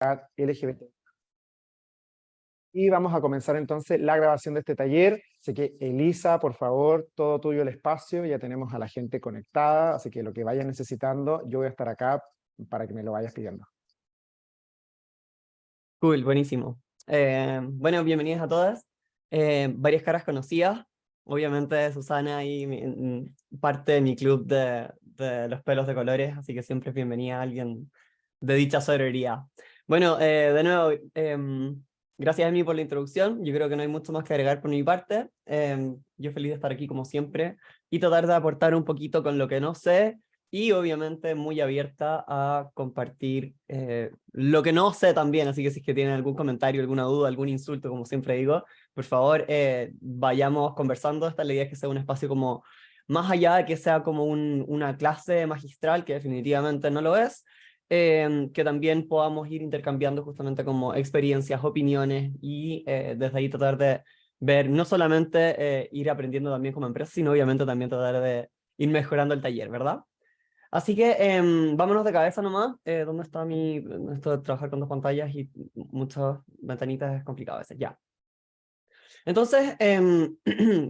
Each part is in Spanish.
LGBT. Y vamos a comenzar entonces la grabación de este taller. Así que Elisa, por favor, todo tuyo el espacio. Ya tenemos a la gente conectada, así que lo que vayas necesitando, yo voy a estar acá para que me lo vayas pidiendo. Cool, buenísimo. Bueno, bienvenidas a todas. Varias caras conocidas. Obviamente Susana y parte de mi club de los pelos de colores, así que siempre es bienvenida a alguien de dicha sororidad. Bueno, de nuevo, gracias a mí por la introducción. Yo creo que no hay mucho más que agregar por mi parte. Yo feliz de estar aquí como siempre y tratar de aportar un poquito con lo que no sé. Y obviamente muy abierta a compartir lo que no sé también, así que si es que tienen algún comentario, alguna duda, algún insulto, como siempre digo, por favor, vayamos conversando. Esta la idea es que sea un espacio como más allá de que sea como una clase magistral, que definitivamente no lo es, que también podamos ir intercambiando justamente como experiencias, opiniones y desde ahí tratar de ver, no solamente ir aprendiendo también como empresa, sino obviamente también tratar de ir mejorando el taller, ¿verdad? Así que vámonos de cabeza nomás. ¿Dónde está esto de trabajar con dos pantallas y muchas ventanitas es complicado a veces? Ya. Entonces,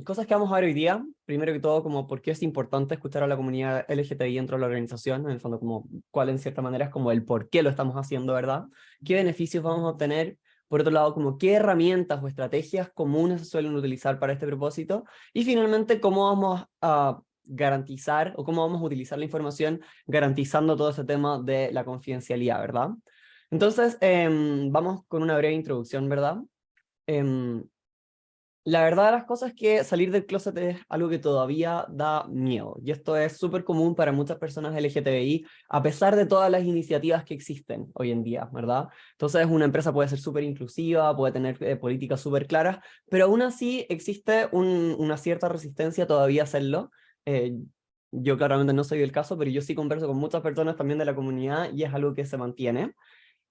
cosas que vamos a ver hoy día. Primero que todo, como por qué es importante escuchar a la comunidad LGTBI dentro de la organización. En el fondo, como cuál en cierta manera es como el por qué lo estamos haciendo, ¿verdad? ¿Qué beneficios vamos a obtener? Por otro lado, como qué herramientas o estrategias comunes se suelen utilizar para este propósito. Y finalmente, cómo vamos a garantizar o cómo vamos a utilizar la información garantizando todo ese tema de la confidencialidad, ¿verdad? Entonces, vamos con una breve introducción, ¿verdad? La verdad de las cosas es que salir del closet es algo que todavía da miedo, y esto es súper común para muchas personas LGTBI, a pesar de todas las iniciativas que existen hoy en día, ¿verdad? Entonces una empresa puede ser súper inclusiva, puede tener políticas súper claras, pero aún así existe una cierta resistencia todavía a hacerlo. Eh, yo claramente no soy el caso, pero yo sí converso con muchas personas también de la comunidad y es algo que se mantiene.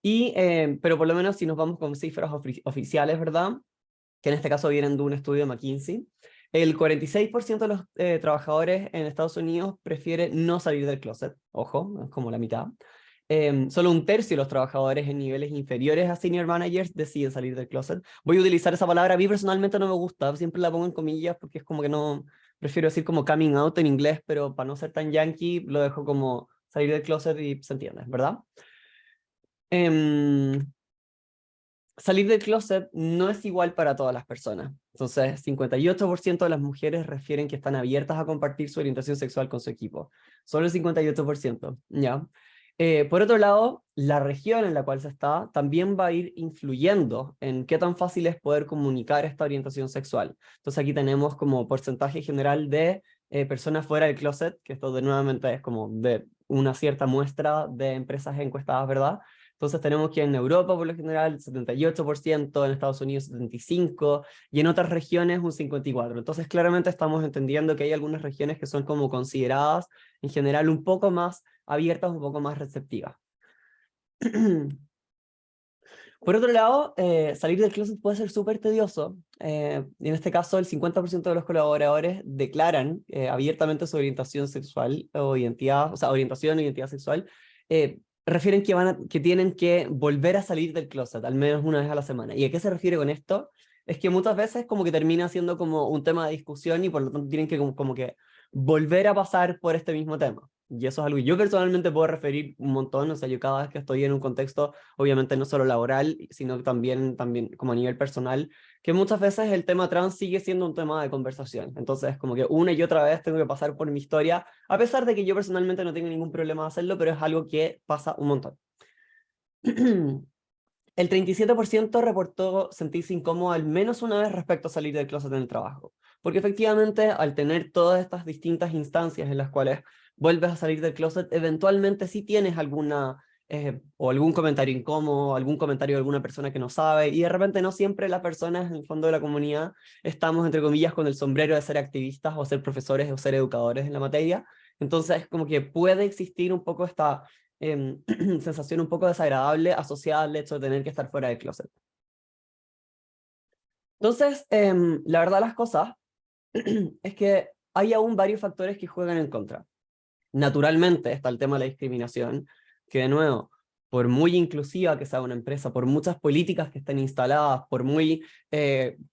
Pero por lo menos si nos vamos con cifras oficiales, ¿verdad? Que en este caso vienen de un estudio de McKinsey, el 46% de los trabajadores en Estados Unidos prefiere no salir del closet, ojo, es como la mitad. Solo un tercio de los trabajadores en niveles inferiores a senior managers deciden salir del closet. Voy a utilizar esa palabra, a mí personalmente no me gusta, siempre la pongo en comillas porque es como que no, prefiero decir como coming out en inglés, pero para no ser tan yankee lo dejo como salir del closet y se entiende, ¿verdad? Salir del closet no es igual para todas las personas. Entonces, 58% de las mujeres refieren que están abiertas a compartir su orientación sexual con su equipo. Solo el 58%, ¿ya? Por otro lado, la región en la cual se está también va a ir influyendo en qué tan fácil es poder comunicar esta orientación sexual. Entonces aquí tenemos como porcentaje general de personas fuera del closet, que esto de nuevamente es como de una cierta muestra de empresas encuestadas, ¿verdad? Entonces tenemos que en Europa por lo general 78%, en Estados Unidos 75%, y en otras regiones un 54%. Entonces claramente estamos entendiendo que hay algunas regiones que son como consideradas en general un poco más abiertas, un poco más receptivas. Por otro lado, salir del closet puede ser súper tedioso. En este caso, el 50% de los colaboradores declaran abiertamente su orientación sexual o identidad, o sea, orientación o identidad sexual. Refieren que tienen que volver a salir del closet, al menos una vez a la semana. ¿Y a qué se refiere con esto? Es que muchas veces como que termina siendo como un tema de discusión y por lo tanto tienen que como que volver a pasar por este mismo tema. Y eso es algo que yo personalmente puedo referir un montón, o sea, yo cada vez que estoy en un contexto obviamente no solo laboral, sino también como a nivel personal, que muchas veces el tema trans sigue siendo un tema de conversación. Entonces, como que una y otra vez tengo que pasar por mi historia, a pesar de que yo personalmente no tengo ningún problema de hacerlo, pero es algo que pasa un montón. El 37% reportó sentirse incómodo al menos una vez respecto a salir del closet en el trabajo, porque efectivamente al tener todas estas distintas instancias en las cuales vuelves a salir del closet, eventualmente sí tienes alguna o algún comentario incómodo, algún comentario de alguna persona que no sabe, y de repente no siempre las personas en el fondo de la comunidad estamos entre comillas con el sombrero de ser activistas o ser profesores o ser educadores en la materia. Entonces como que puede existir un poco esta sensación un poco desagradable asociada al hecho de tener que estar fuera del closet. Entonces, la verdad de las cosas es que hay aún varios factores que juegan en contra. Naturalmente está el tema de la discriminación, que de nuevo, por muy inclusiva que sea una empresa, por muchas políticas que estén instaladas, por muy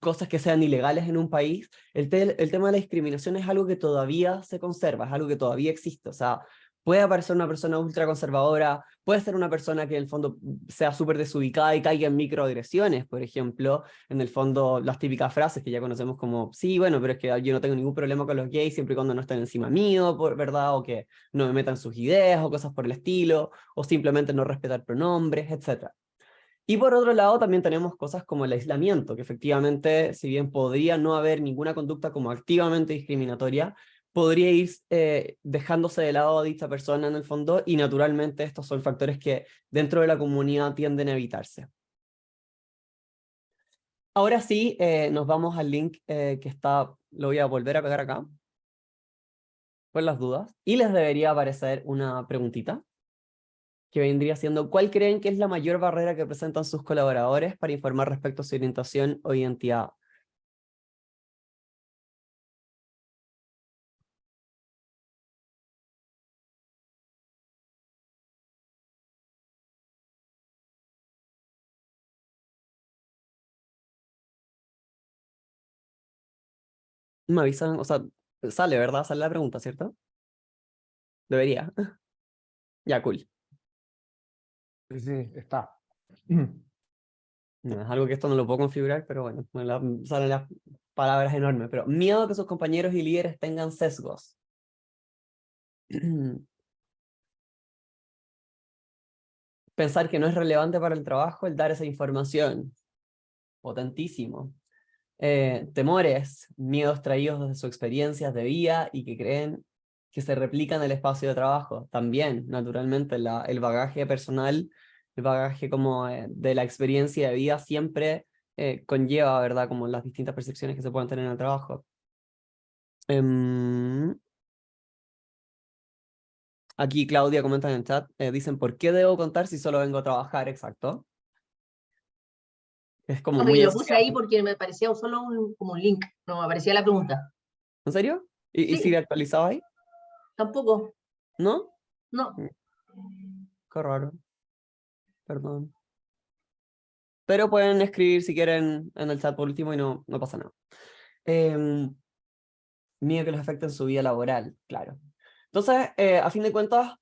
cosas que sean ilegales en un país, el tema de la discriminación es algo que todavía se conserva, es algo que todavía existe. O sea, puede aparecer una persona ultraconservadora, puede ser una persona que en el fondo sea súper desubicada y caiga en microagresiones, por ejemplo, en el fondo las típicas frases que ya conocemos como, sí, bueno, pero es que yo no tengo ningún problema con los gays siempre y cuando no estén encima mío, ¿verdad? O que no me metan sus ideas o cosas por el estilo, o simplemente no respetar pronombres, etcétera. Y por otro lado también tenemos cosas como el aislamiento, que efectivamente, si bien podría no haber ninguna conducta como activamente discriminatoria, podría ir dejándose de lado a dicha persona en el fondo, y naturalmente estos son factores que dentro de la comunidad tienden a evitarse. Ahora sí, nos vamos al link que está, lo voy a volver a pegar acá, por las dudas, y les debería aparecer una preguntita, que vendría siendo, ¿cuál creen que es la mayor barrera que presentan sus colaboradores para informar respecto a su orientación o identidad? Me avisan, o sea, sale, ¿verdad? Sale la pregunta, ¿cierto? Debería. Ya, cool. Sí, sí, está. No, es algo que esto no lo puedo configurar, pero bueno, salen las palabras enormes. Pero miedo a que sus compañeros y líderes tengan sesgos. Pensar que no es relevante para el trabajo el dar esa información. Potentísimo. Temores, miedos traídos desde sus experiencias de vida y que creen que se replican en el espacio de trabajo. También, naturalmente, el bagaje personal, el bagaje como de la experiencia de vida siempre conlleva, ¿verdad? Como las distintas percepciones que se pueden tener en el trabajo. Em, Aquí Claudia comenta en el chat, dicen, ¿por qué debo contar si solo vengo a trabajar? Exacto. Es como Porque muy lo puse ahí asociado. porque me parecía solo como un link, no me aparecía la pregunta. ¿En serio? ¿Y si Sí, le actualizaba ahí? tampoco, ¿No? no. Qué raro, perdón. Pero pueden escribir si quieren en el chat por último y no pasa nada. Miedo que los afecte en su vida laboral, claro. Entonces, a fin de cuentas,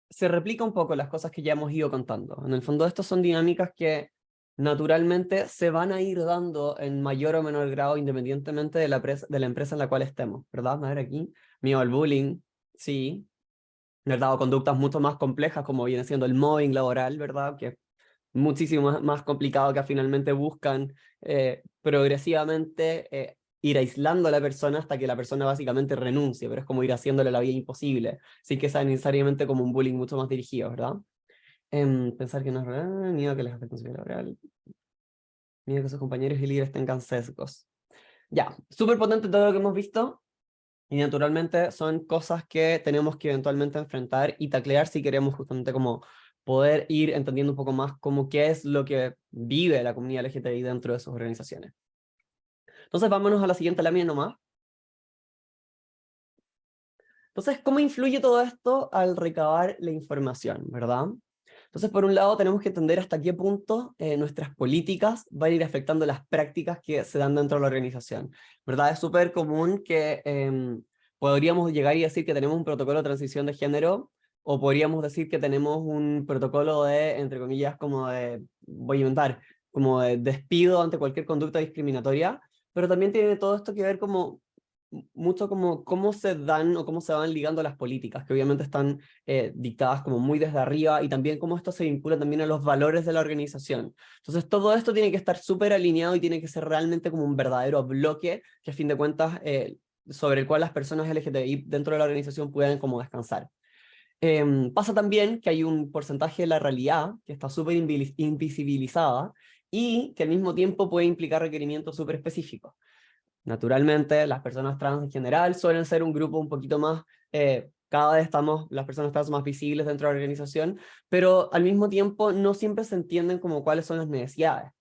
se replica un poco las cosas que ya hemos ido contando. En el fondo, estas son dinámicas que naturalmente se van a ir dando en mayor o menor grado independientemente de la empresa en la cual estemos, ¿verdad? A ver aquí, miedo al bullying, sí, ¿verdad? O conductas mucho más complejas como viene siendo el mobbing laboral, ¿verdad? Que muchísimo más complicado, que finalmente buscan progresivamente ir aislando a la persona hasta que la persona básicamente renuncie, pero es como ir haciéndole la vida imposible, sin que sea necesariamente como un bullying mucho más dirigido, ¿verdad? Pensar que no es real, miedo a que les afecte en su vida laboral, miedo a que sus compañeros y líderes tengan sesgos. Ya, súper potente todo lo que hemos visto, y naturalmente son cosas que tenemos que eventualmente enfrentar y taclear si queremos justamente como poder ir entendiendo un poco más como qué es lo que vive la comunidad LGTBI dentro de sus organizaciones. Entonces vámonos a la siguiente lámina nomás. Entonces, ¿cómo influye todo esto al recabar la información, verdad? Entonces, por un lado, tenemos que entender hasta qué punto nuestras políticas van a ir afectando las prácticas que se dan dentro de la organización, ¿verdad? Es súper común que podríamos llegar y decir que tenemos un protocolo de transición de género, o podríamos decir que tenemos un protocolo de, entre comillas, como de, voy a inventar, como de despido ante cualquier conducta discriminatoria, pero también tiene todo esto que ver como mucho como cómo se dan o cómo se van ligando las políticas, que obviamente están dictadas como muy desde arriba, y también cómo esto se vincula también a los valores de la organización. Entonces todo esto tiene que estar súper alineado y tiene que ser realmente como un verdadero bloque que a fin de cuentas sobre el cual las personas LGTBI dentro de la organización puedan como descansar. Pasa también que hay un porcentaje de la realidad que está súper invisibilizada y que al mismo tiempo puede implicar requerimientos súper específicos. Naturalmente, las personas trans en general suelen ser un grupo un poquito más, cada vez estamos las personas trans más visibles dentro de la organización, pero al mismo tiempo no siempre se entienden como cuáles son las necesidades.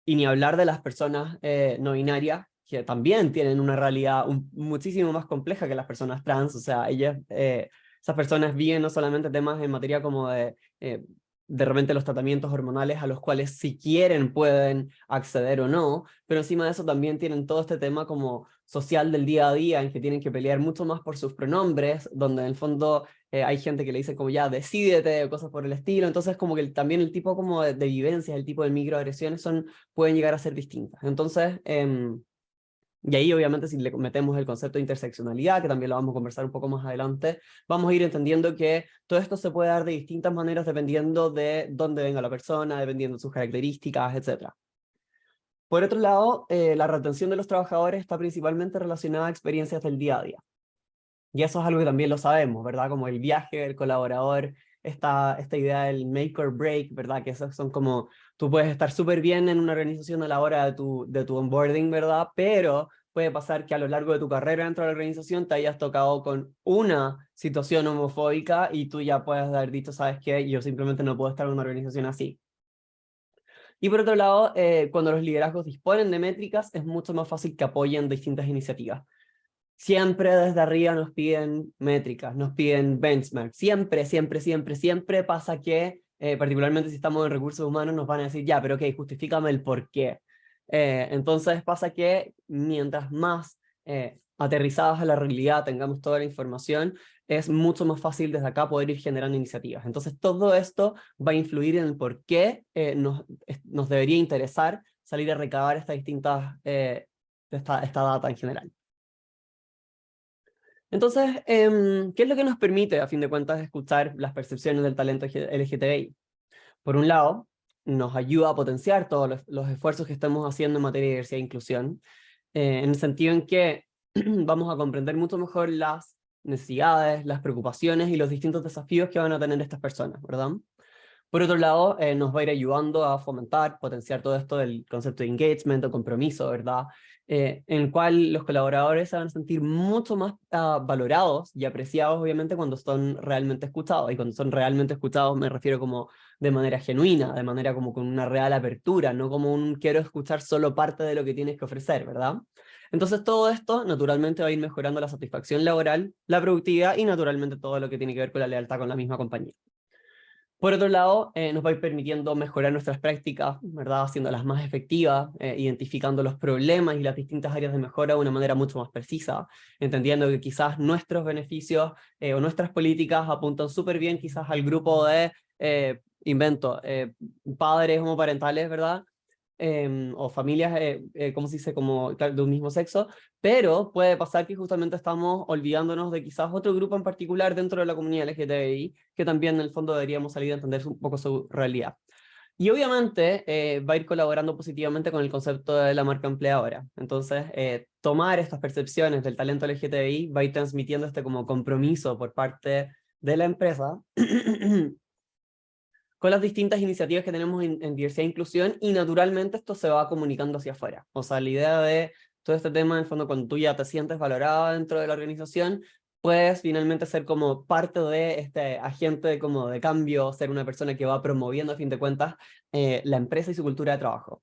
Y ni hablar de las personas no binarias, que también tienen una realidad muchísimo más compleja que las personas trans. O sea, esas personas viven no solamente temas en materia como de de repente los tratamientos hormonales a los cuales si quieren pueden acceder o no, pero encima de eso también tienen todo este tema como social del día a día, en que tienen que pelear mucho más por sus pronombres, donde en el fondo hay gente que le dice como ya, decídete, o cosas por el estilo, entonces como que también el tipo como de vivencias, el tipo de microagresiones pueden llegar a ser distintas. Entonces, y ahí obviamente si le metemos el concepto de interseccionalidad, que también lo vamos a conversar un poco más adelante, vamos a ir entendiendo que todo esto se puede dar de distintas maneras dependiendo de dónde venga la persona, dependiendo de sus características, etc. Por otro lado, la retención de los trabajadores está principalmente relacionada a experiencias del día a día. Y eso es algo que también lo sabemos, ¿verdad? Como el viaje del colaborador, esta idea del make or break, ¿verdad? Que esos son como, tú puedes estar súper bien en una organización a la hora de tu onboarding, ¿verdad? Pero puede pasar que a lo largo de tu carrera dentro de la organización te hayas tocado con una situación homofóbica y tú ya puedes haber dicho, ¿sabes qué? Yo simplemente no puedo estar en una organización así. Y por otro lado, cuando los liderazgos disponen de métricas, es mucho más fácil que apoyen distintas iniciativas. Siempre desde arriba nos piden métricas, nos piden benchmarks. Siempre, siempre, siempre, siempre pasa que, particularmente si estamos en recursos humanos, nos van a decir, ya, pero ok, justifícame el por qué. Entonces pasa que mientras más aterrizados a la realidad tengamos toda la información, es mucho más fácil desde acá poder ir generando iniciativas. Entonces todo esto va a influir en el por qué nos debería interesar salir a recabar estas distintas, esta data en general. Entonces, ¿qué es lo que nos permite, a fin de cuentas, escuchar las percepciones del talento LGTBI? Por un lado, nos ayuda a potenciar todos los esfuerzos que estamos haciendo en materia de diversidad e inclusión, en el sentido en que vamos a comprender mucho mejor las necesidades, las preocupaciones y los distintos desafíos que van a tener estas personas, ¿verdad? Por otro lado, nos va a ir ayudando a fomentar, potenciar todo esto del concepto de engagement o compromiso, ¿verdad? En el cual los colaboradores se van a sentir mucho más valorados y apreciados, obviamente, cuando son realmente escuchados. Y cuando son realmente escuchados me refiero como de manera genuina, de manera como con una real apertura, no como un quiero escuchar solo parte de lo que tienes que ofrecer, ¿verdad? Entonces todo esto naturalmente va a ir mejorando la satisfacción laboral, la productividad y naturalmente todo lo que tiene que ver con la lealtad con la misma compañía. Por otro lado, nos va a ir permitiendo mejorar nuestras prácticas, ¿verdad? Haciéndolas más efectivas, identificando los problemas y las distintas áreas de mejora de una manera mucho más precisa, entendiendo que quizás nuestros beneficios o nuestras políticas apuntan súper bien quizás al grupo de, padres homoparentales, ¿verdad? O familias, ¿cómo se dice? Como claro, de un mismo sexo, pero puede pasar que justamente estamos olvidándonos de quizás otro grupo en particular dentro de la comunidad LGTBI, que también en el fondo deberíamos salir a entender un poco su realidad. Y obviamente va a ir colaborando positivamente con el concepto de la marca empleadora. Entonces, tomar estas percepciones del talento LGTBI va a ir transmitiendo este como compromiso por parte de la empresa con las distintas iniciativas que tenemos en diversidad e inclusión, y naturalmente esto se va comunicando hacia afuera. O sea, la idea de todo este tema, en el fondo, cuando tú ya te sientes valorada dentro de la organización, puedes finalmente ser como parte de este agente como de cambio, ser una persona que va promoviendo, a fin de cuentas, la empresa y su cultura de trabajo.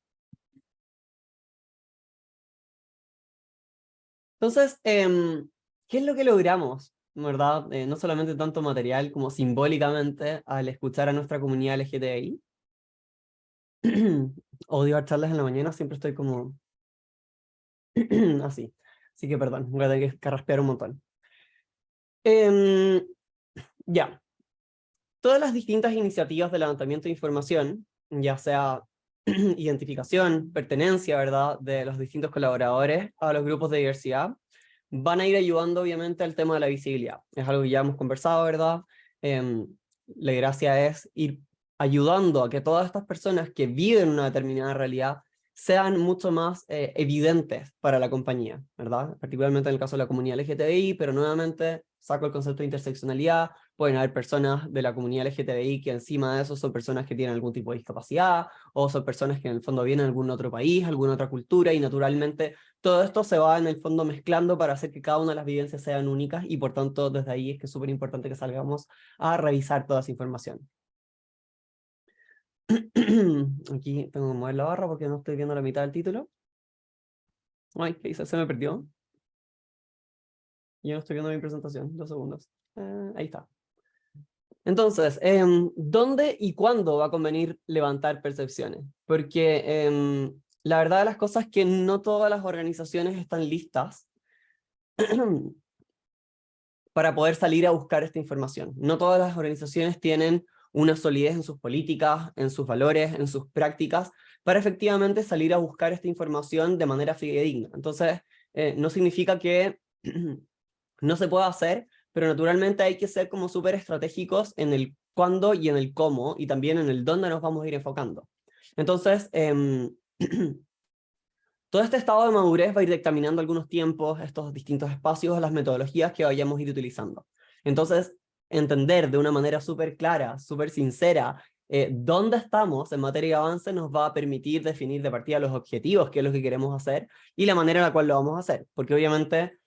Entonces, ¿qué es lo que logramos? ¿Verdad? No solamente tanto material como simbólicamente al escuchar a nuestra comunidad LGTBI. Odio dar charlas en la mañana, siempre estoy como así. Así que perdón, voy a tener que carraspear un montón. Ya. Todas las distintas iniciativas de levantamiento de información, ya sea identificación, pertenencia, ¿verdad?, de los distintos colaboradores a los grupos de diversidad, van a ir ayudando obviamente al tema de la visibilidad. Es algo que ya hemos conversado, ¿verdad? La gracia es ir ayudando a que todas estas personas que viven una determinada realidad sean mucho más evidentes para la compañía, ¿verdad? Particularmente en el caso de la comunidad LGTBI, pero nuevamente saco el concepto de interseccionalidad. Pueden haber personas de la comunidad LGTBI que encima de eso son personas que tienen algún tipo de discapacidad, o son personas que en el fondo vienen de algún otro país, alguna otra cultura, y naturalmente todo esto se va en el fondo mezclando para hacer que cada una de las vivencias sean únicas, y por tanto desde ahí es que es súper importante que salgamos a revisar toda esa información. Aquí tengo que mover la barra porque no estoy viendo la mitad del título. Ay, ¿qué hice? Se me perdió. Yo no estoy viendo mi presentación. 2 segundos. Ahí está. Entonces, ¿dónde y cuándo va a convenir levantar percepciones? Porque la verdad de las cosas es que no todas las organizaciones están listas para poder salir a buscar esta información. No todas las organizaciones tienen una solidez en sus políticas, en sus valores, en sus prácticas, para efectivamente salir a buscar esta información de manera fidedigna. Entonces, no significa que no se pueda hacer, pero naturalmente hay que ser como súper estratégicos en el cuándo y en el cómo, y también en el dónde nos vamos a ir enfocando. Entonces, todo este estado de madurez va a ir dictaminando algunos tiempos, estos distintos espacios, las metodologías que vayamos a ir utilizando. Entonces, entender de una manera súper clara, súper sincera, dónde estamos en materia de avance nos va a permitir definir de partida los objetivos, qué es lo que queremos hacer, y la manera en la cual lo vamos a hacer. Porque obviamente,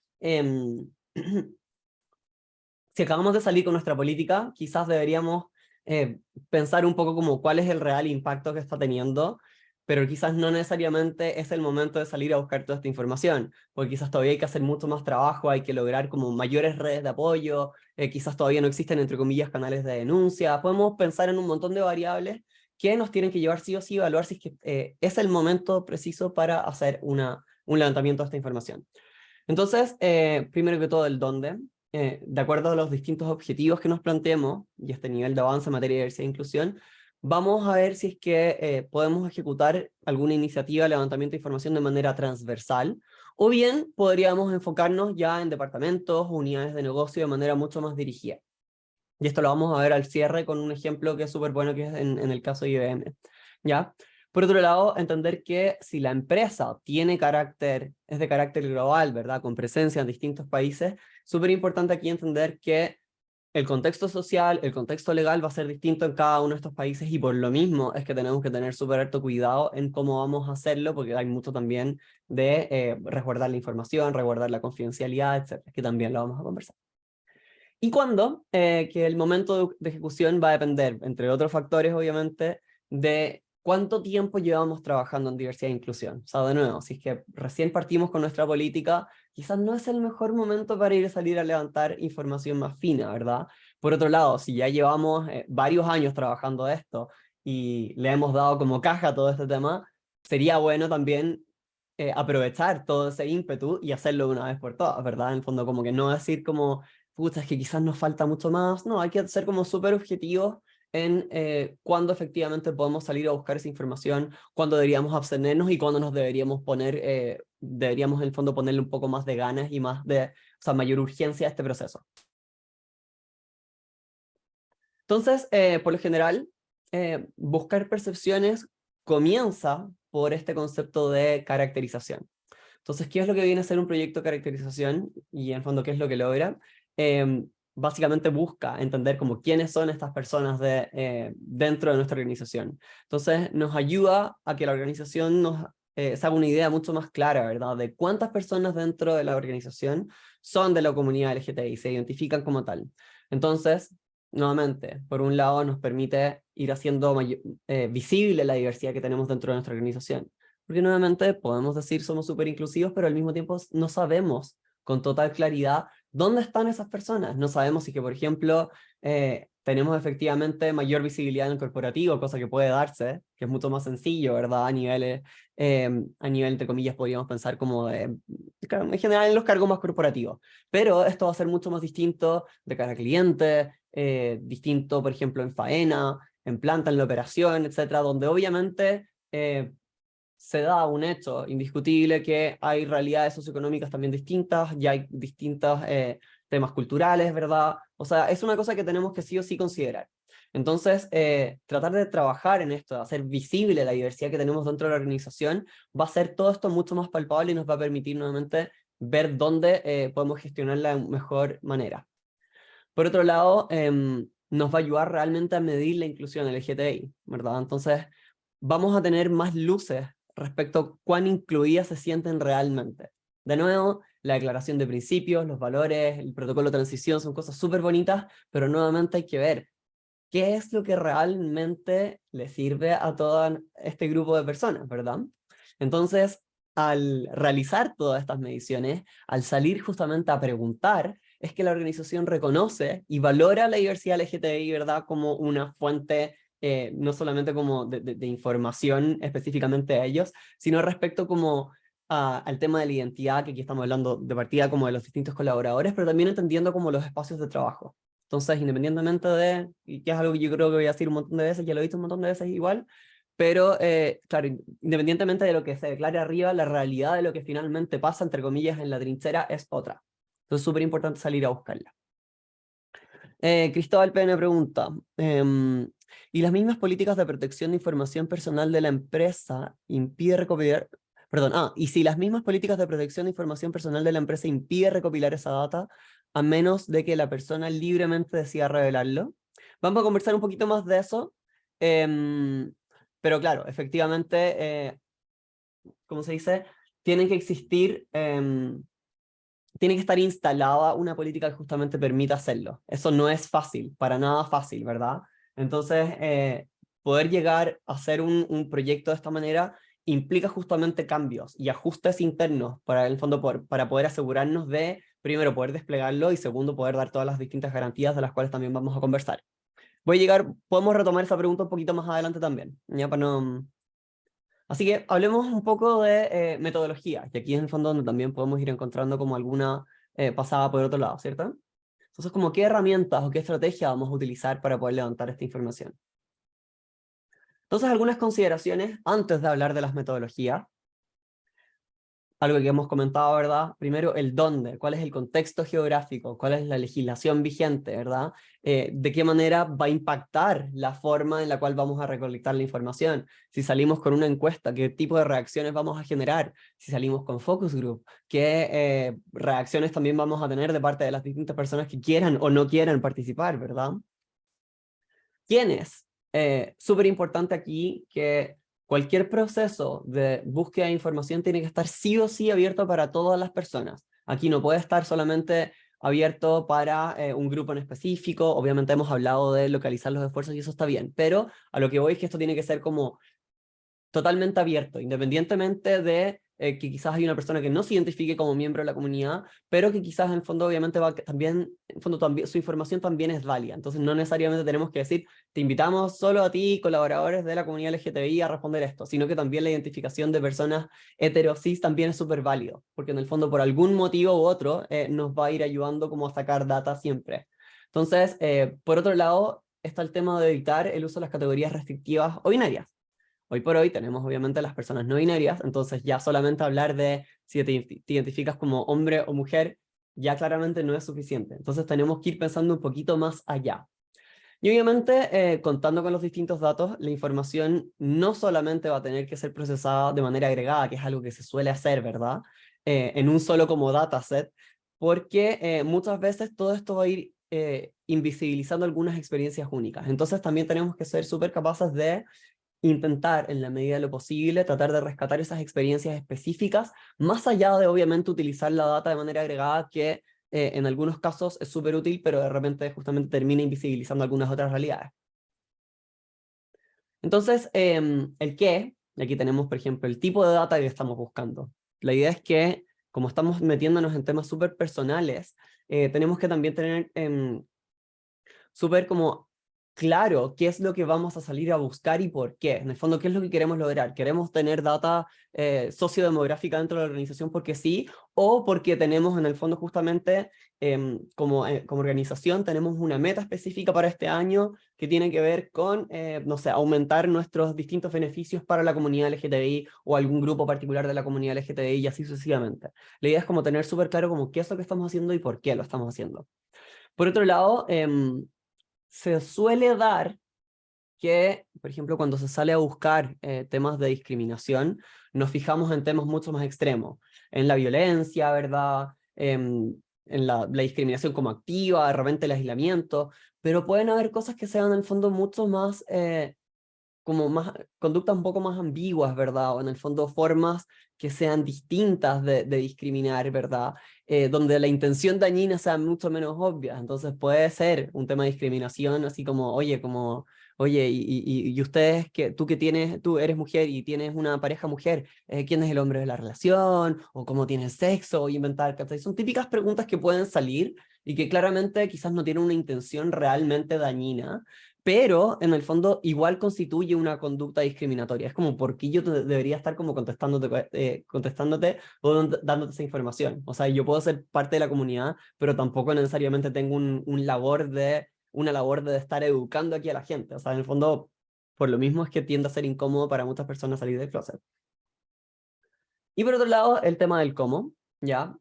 si acabamos de salir con nuestra política, quizás deberíamos pensar un poco como cuál es el real impacto que está teniendo, pero quizás no necesariamente es el momento de salir a buscar toda esta información, porque quizás todavía hay que hacer mucho más trabajo, hay que lograr como mayores redes de apoyo, quizás todavía no existen, entre comillas, canales de denuncia. Podemos pensar en un montón de variables que nos tienen que llevar sí o sí a evaluar si es que es el momento preciso para hacer un levantamiento de esta información. Entonces, primero que todo, el dónde. De acuerdo a los distintos objetivos que nos planteemos, y este nivel de avance en materia de diversidad e inclusión, vamos a ver si es que podemos ejecutar alguna iniciativa de levantamiento de información de manera transversal, o bien podríamos enfocarnos ya en departamentos o unidades de negocio de manera mucho más dirigida. Y esto lo vamos a ver al cierre con un ejemplo que es súper bueno, que es en el caso de IBM. ¿Ya? Por otro lado, entender que si la empresa es de carácter global, ¿verdad? Con presencia en distintos países, súper importante aquí entender que el contexto social, el contexto legal va a ser distinto en cada uno de estos países, y por lo mismo es que tenemos que tener súper alto cuidado en cómo vamos a hacerlo, porque hay mucho también de resguardar la información, resguardar la confidencialidad, etcétera, que también lo vamos a conversar. ¿Y cuándo? Que el momento de ejecución va a depender, entre otros factores, obviamente, de cuánto tiempo llevamos trabajando en diversidad e inclusión. O sea, de nuevo, si es que recién partimos con nuestra política, quizás no es el mejor momento para ir a salir a levantar información más fina, ¿verdad? Por otro lado, si ya llevamos varios años trabajando esto y le hemos dado como caja a todo este tema, sería bueno también aprovechar todo ese ímpetu y hacerlo de una vez por todas, ¿verdad? En el fondo, como que no decir como puta, es que quizás nos falta mucho más. No, hay que ser como súper objetivos en cuándo efectivamente podemos salir a buscar esa información, cuándo deberíamos abstenernos y cuándo nos deberíamos poner, deberíamos en el fondo ponerle un poco más de ganas y más de, o sea, mayor urgencia a este proceso. Entonces, por lo general, buscar percepciones comienza por este concepto de caracterización. Entonces, ¿qué es lo que viene a ser un proyecto de caracterización? Y en el fondo, ¿qué es lo que logra? Básicamente busca entender como quiénes son estas personas dentro de nuestra organización. Entonces, nos ayuda a que la organización se haga una idea mucho más clara, ¿verdad? De cuántas personas dentro de la organización son de la comunidad LGTBI, se identifican como tal. Entonces, nuevamente, por un lado nos permite ir haciendo visible la diversidad que tenemos dentro de nuestra organización. Porque nuevamente podemos decir somos súper inclusivos, pero al mismo tiempo no sabemos con total claridad dónde están esas personas. No sabemos si que, por ejemplo, tenemos efectivamente mayor visibilidad en el corporativo, cosa que puede darse, que es mucho más sencillo, ¿verdad? A nivel, entre comillas, podríamos pensar como en general en los cargos más corporativos. Pero esto va a ser mucho más distinto de cara a cliente, distinto, por ejemplo, en faena, en planta, en la operación, etcétera, donde obviamente se da un hecho indiscutible que hay realidades socioeconómicas también distintas, ya hay distintos temas culturales, ¿verdad? O sea, es una cosa que tenemos que sí o sí considerar. Entonces, tratar de trabajar en esto, de hacer visible la diversidad que tenemos dentro de la organización, va a hacer todo esto mucho más palpable y nos va a permitir nuevamente ver dónde podemos gestionarla de mejor manera. Por otro lado, nos va a ayudar realmente a medir la inclusión LGTBI, ¿verdad? Entonces, vamos a tener más luces respecto a cuán incluidas se sienten realmente. De nuevo, la declaración de principios, los valores, el protocolo de transición son cosas súper bonitas, pero nuevamente hay que ver qué es lo que realmente le sirve a todo este grupo de personas, ¿verdad? Entonces, al realizar todas estas mediciones, al salir justamente a preguntar, es que la organización reconoce y valora la diversidad LGTBI, ¿verdad? Como una fuente no solamente como de información específicamente a ellos, sino respecto como al tema de la identidad, que aquí estamos hablando de partida como de los distintos colaboradores, pero también entendiendo como los espacios de trabajo. Entonces, independientemente de, y que es algo que yo creo que voy a decir un montón de veces, ya lo he visto un montón de veces igual, pero claro, independientemente de lo que se declare arriba, la realidad de lo que finalmente pasa, entre comillas, en la trinchera es otra. Entonces es súper importante salir a buscarla. Cristóbal PN pregunta, ¿y las mismas políticas de protección de información personal de la empresa impide recopilar, perdón, y si las mismas políticas de protección de información personal de la empresa impide recopilar esa data, a menos de que la persona libremente decida revelarlo? Vamos a conversar un poquito más de eso, pero claro, efectivamente, ¿cómo se dice? Tienen que existir... tiene que estar instalada una política que justamente permita hacerlo. Eso no es fácil, para nada fácil, ¿verdad? Entonces, poder llegar a hacer un proyecto de esta manera implica justamente cambios y ajustes internos para, en el fondo, para poder asegurarnos de, primero, poder desplegarlo y segundo, poder dar todas las distintas garantías de las cuales también vamos a conversar. Podemos retomar esa pregunta un poquito más adelante también, ya para no... Así que hablemos un poco de metodología, y aquí es en el fondo donde también podemos ir encontrando como alguna pasada por otro lado, ¿cierto? Entonces, como qué herramientas o qué estrategia vamos a utilizar para poder levantar esta información. Entonces, algunas consideraciones antes de hablar de las metodologías. Algo que hemos comentado, ¿verdad? Primero, el dónde, cuál es el contexto geográfico, cuál es la legislación vigente, ¿verdad? De qué manera va a impactar la forma en la cual vamos a recolectar la información. Si salimos con una encuesta, qué tipo de reacciones vamos a generar. Si salimos con focus group, qué reacciones también vamos a tener de parte de las distintas personas que quieran o no quieran participar, ¿verdad? ¿Quiénes? Súper importante aquí que cualquier proceso de búsqueda de información tiene que estar sí o sí abierto para todas las personas. Aquí no puede estar solamente abierto para un grupo en específico. Obviamente hemos hablado de localizar los esfuerzos y eso está bien, pero a lo que voy es que esto tiene que ser como totalmente abierto, independientemente de que quizás hay una persona que no se identifique como miembro de la comunidad, pero que quizás en el fondo obviamente va también, en el fondo también, su información también es válida. Entonces no necesariamente tenemos que decir, te invitamos solo a ti, colaboradores de la comunidad LGTBI, a responder esto, sino que también la identificación de personas hetero-cis también es súper válido, porque en el fondo por algún motivo u otro nos va a ir ayudando como a sacar data siempre. Entonces, por otro lado, está el tema de evitar el uso de las categorías restrictivas o binarias. Hoy por hoy tenemos obviamente las personas no binarias, entonces ya solamente hablar de si te identificas como hombre o mujer, ya claramente no es suficiente. Entonces tenemos que ir pensando un poquito más allá. Y obviamente, contando con los distintos datos, la información no solamente va a tener que ser procesada de manera agregada, que es algo que se suele hacer, ¿verdad? En un solo como dataset, porque muchas veces todo esto va a ir invisibilizando algunas experiencias únicas. Entonces también tenemos que ser súper capaces de intentar, en la medida de lo posible, tratar de rescatar esas experiencias específicas, más allá de obviamente utilizar la data de manera agregada, que en algunos casos es súper útil, pero de repente justamente termina invisibilizando algunas otras realidades. Entonces, el qué, y aquí tenemos, por ejemplo, el tipo de data que estamos buscando. La idea es que, como estamos metiéndonos en temas súper personales, tenemos que también tener súper como claro qué es lo que vamos a salir a buscar y por qué. En el fondo, ¿qué es lo que queremos lograr? ¿Queremos tener data sociodemográfica dentro de la organización porque sí? ¿O porque tenemos en el fondo justamente como organización tenemos una meta específica para este año que tiene que ver con, no sé, aumentar nuestros distintos beneficios para la comunidad LGTBI o algún grupo particular de la comunidad LGTBI y así sucesivamente? La idea es como tener súper claro como qué es lo que estamos haciendo y por qué lo estamos haciendo. Por otro lado, se suele dar que, por ejemplo, cuando se sale a buscar temas de discriminación, nos fijamos en temas mucho más extremos, en la violencia, ¿verdad? En la discriminación como activa, de repente el aislamiento, pero pueden haber cosas que sean en el fondo mucho más, como más, conductas un poco más ambiguas, ¿verdad? O en el fondo formas que sean distintas de discriminar, ¿verdad? Donde la intención dañina sea mucho menos obvia. Entonces puede ser un tema de discriminación así como, oye, y ustedes, tú eres mujer y tienes una pareja mujer, ¿quién es el hombre de la relación? O cómo tienes sexo, o inventar, ¿cachai? Son típicas preguntas que pueden salir y que claramente quizás no tiene una intención realmente dañina, pero en el fondo igual constituye una conducta discriminatoria. Es como, ¿por qué yo debería estar como contestándote o dándote esa información? O sea, yo puedo ser parte de la comunidad, pero tampoco necesariamente tengo una labor de estar educando aquí a la gente. O sea, en el fondo, por lo mismo es que tiende a ser incómodo para muchas personas salir del closet. Y por otro lado, el tema del cómo, ¿ya?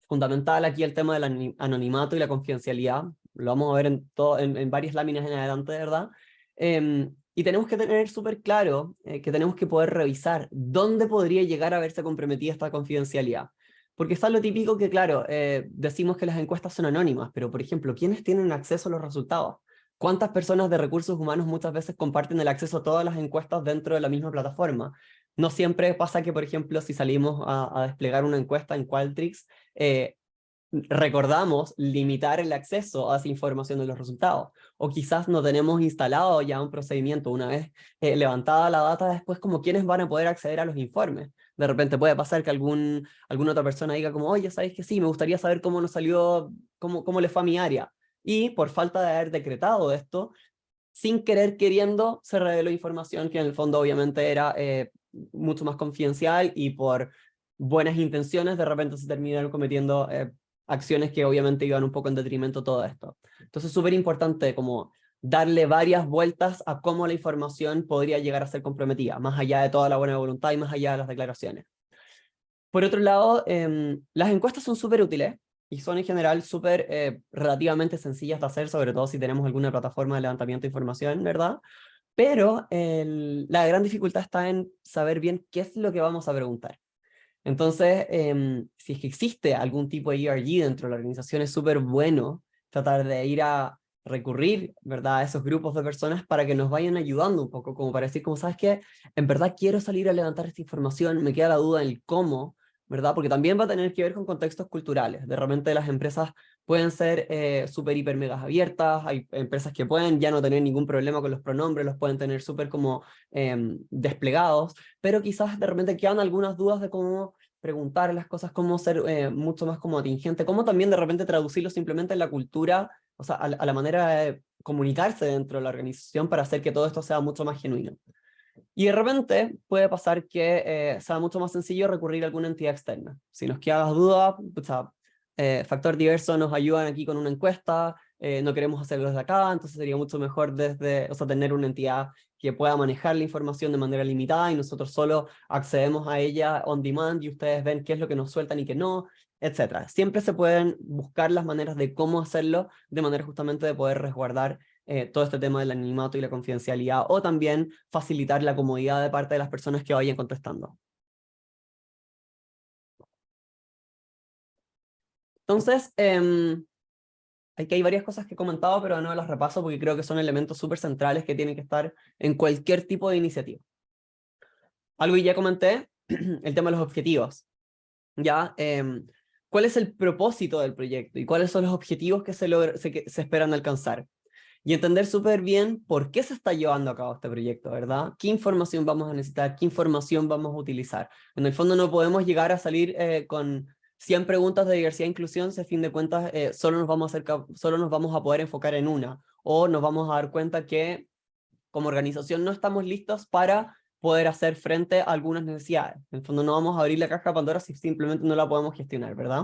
Fundamental aquí el tema del anonimato y la confidencialidad. Lo vamos a ver en varias láminas en adelante, ¿verdad? Y tenemos que tener súper claro que tenemos que poder revisar dónde podría llegar a verse comprometida esta confidencialidad. Porque está lo típico que, claro, decimos que las encuestas son anónimas, pero, por ejemplo, ¿quiénes tienen acceso a los resultados? ¿Cuántas personas de recursos humanos muchas veces comparten el acceso a todas las encuestas dentro de la misma plataforma? No siempre pasa que, por ejemplo, si salimos a desplegar una encuesta en Qualtrics, recordamos limitar el acceso a esa información de los resultados, o quizás no tenemos instalado ya un procedimiento una vez levantada la data, después como quiénes van a poder acceder a los informes. De repente puede pasar que alguna otra persona diga como, oye, ¿sabes que sí? Me gustaría saber cómo nos salió, cómo le fue a mi área. Y por falta de haber decretado esto, sin querer queriendo, se reveló información que en el fondo obviamente era mucho más confidencial, y por buenas intenciones de repente se terminaron cometiendo acciones que obviamente iban un poco en detrimento de todo esto. Entonces es súper importante como darle varias vueltas a cómo la información podría llegar a ser comprometida, más allá de toda la buena voluntad y más allá de las declaraciones. Por otro lado, las encuestas son súper útiles y son en general súper relativamente sencillas de hacer, sobre todo si tenemos alguna plataforma de levantamiento de información, ¿verdad? Pero la gran dificultad está en saber bien qué es lo que vamos a preguntar. Entonces, si es que existe algún tipo de ERG dentro de la organización, es súper bueno tratar de ir a recurrir, ¿verdad?, a esos grupos de personas para que nos vayan ayudando un poco, como para decir, como, ¿sabes qué? En verdad quiero salir a levantar esta información, me queda la duda en el cómo, ¿verdad? Porque también va a tener que ver con contextos culturales. De repente las empresas pueden ser súper, hiper, megas abiertas, hay empresas que pueden ya no tener ningún problema con los pronombres, los pueden tener súper como desplegados, pero quizás de repente quedan algunas dudas de cómo preguntar las cosas, cómo ser mucho más como atingente, cómo también de repente traducirlo simplemente en la cultura, o sea, a la manera de comunicarse dentro de la organización para hacer que todo esto sea mucho más genuino. Y de repente puede pasar que sea mucho más sencillo recurrir a alguna entidad externa. Si nos queda duda, Factor Diverso nos ayudan aquí con una encuesta, no queremos hacerlo desde acá, entonces sería mucho mejor tener una entidad que pueda manejar la información de manera limitada y nosotros solo accedemos a ella on demand y ustedes ven qué es lo que nos sueltan y qué no, etc. Siempre se pueden buscar las maneras de cómo hacerlo de manera justamente de poder resguardar todo este tema del anonimato y la confidencialidad, o también facilitar la comodidad de parte de las personas que vayan contestando. Entonces, aquí hay varias cosas que he comentado, pero no las repaso porque creo que son elementos súper centrales que tienen que estar en cualquier tipo de iniciativa. Algo que ya comenté, el tema de los objetivos. ¿Ya? ¿Cuál es el propósito del proyecto y cuáles son los objetivos que se esperan alcanzar? Y entender súper bien por qué se está llevando a cabo este proyecto, ¿verdad? ¿Qué información vamos a necesitar? ¿Qué información vamos a utilizar? En el fondo no podemos llegar a salir con 100 preguntas de diversidad e inclusión si a fin de cuentas solo nos vamos a poder enfocar en una, o nos vamos a dar cuenta que como organización no estamos listos para poder hacer frente a algunas necesidades. En el fondo no vamos a abrir la caja de Pandora si simplemente no la podemos gestionar, ¿verdad?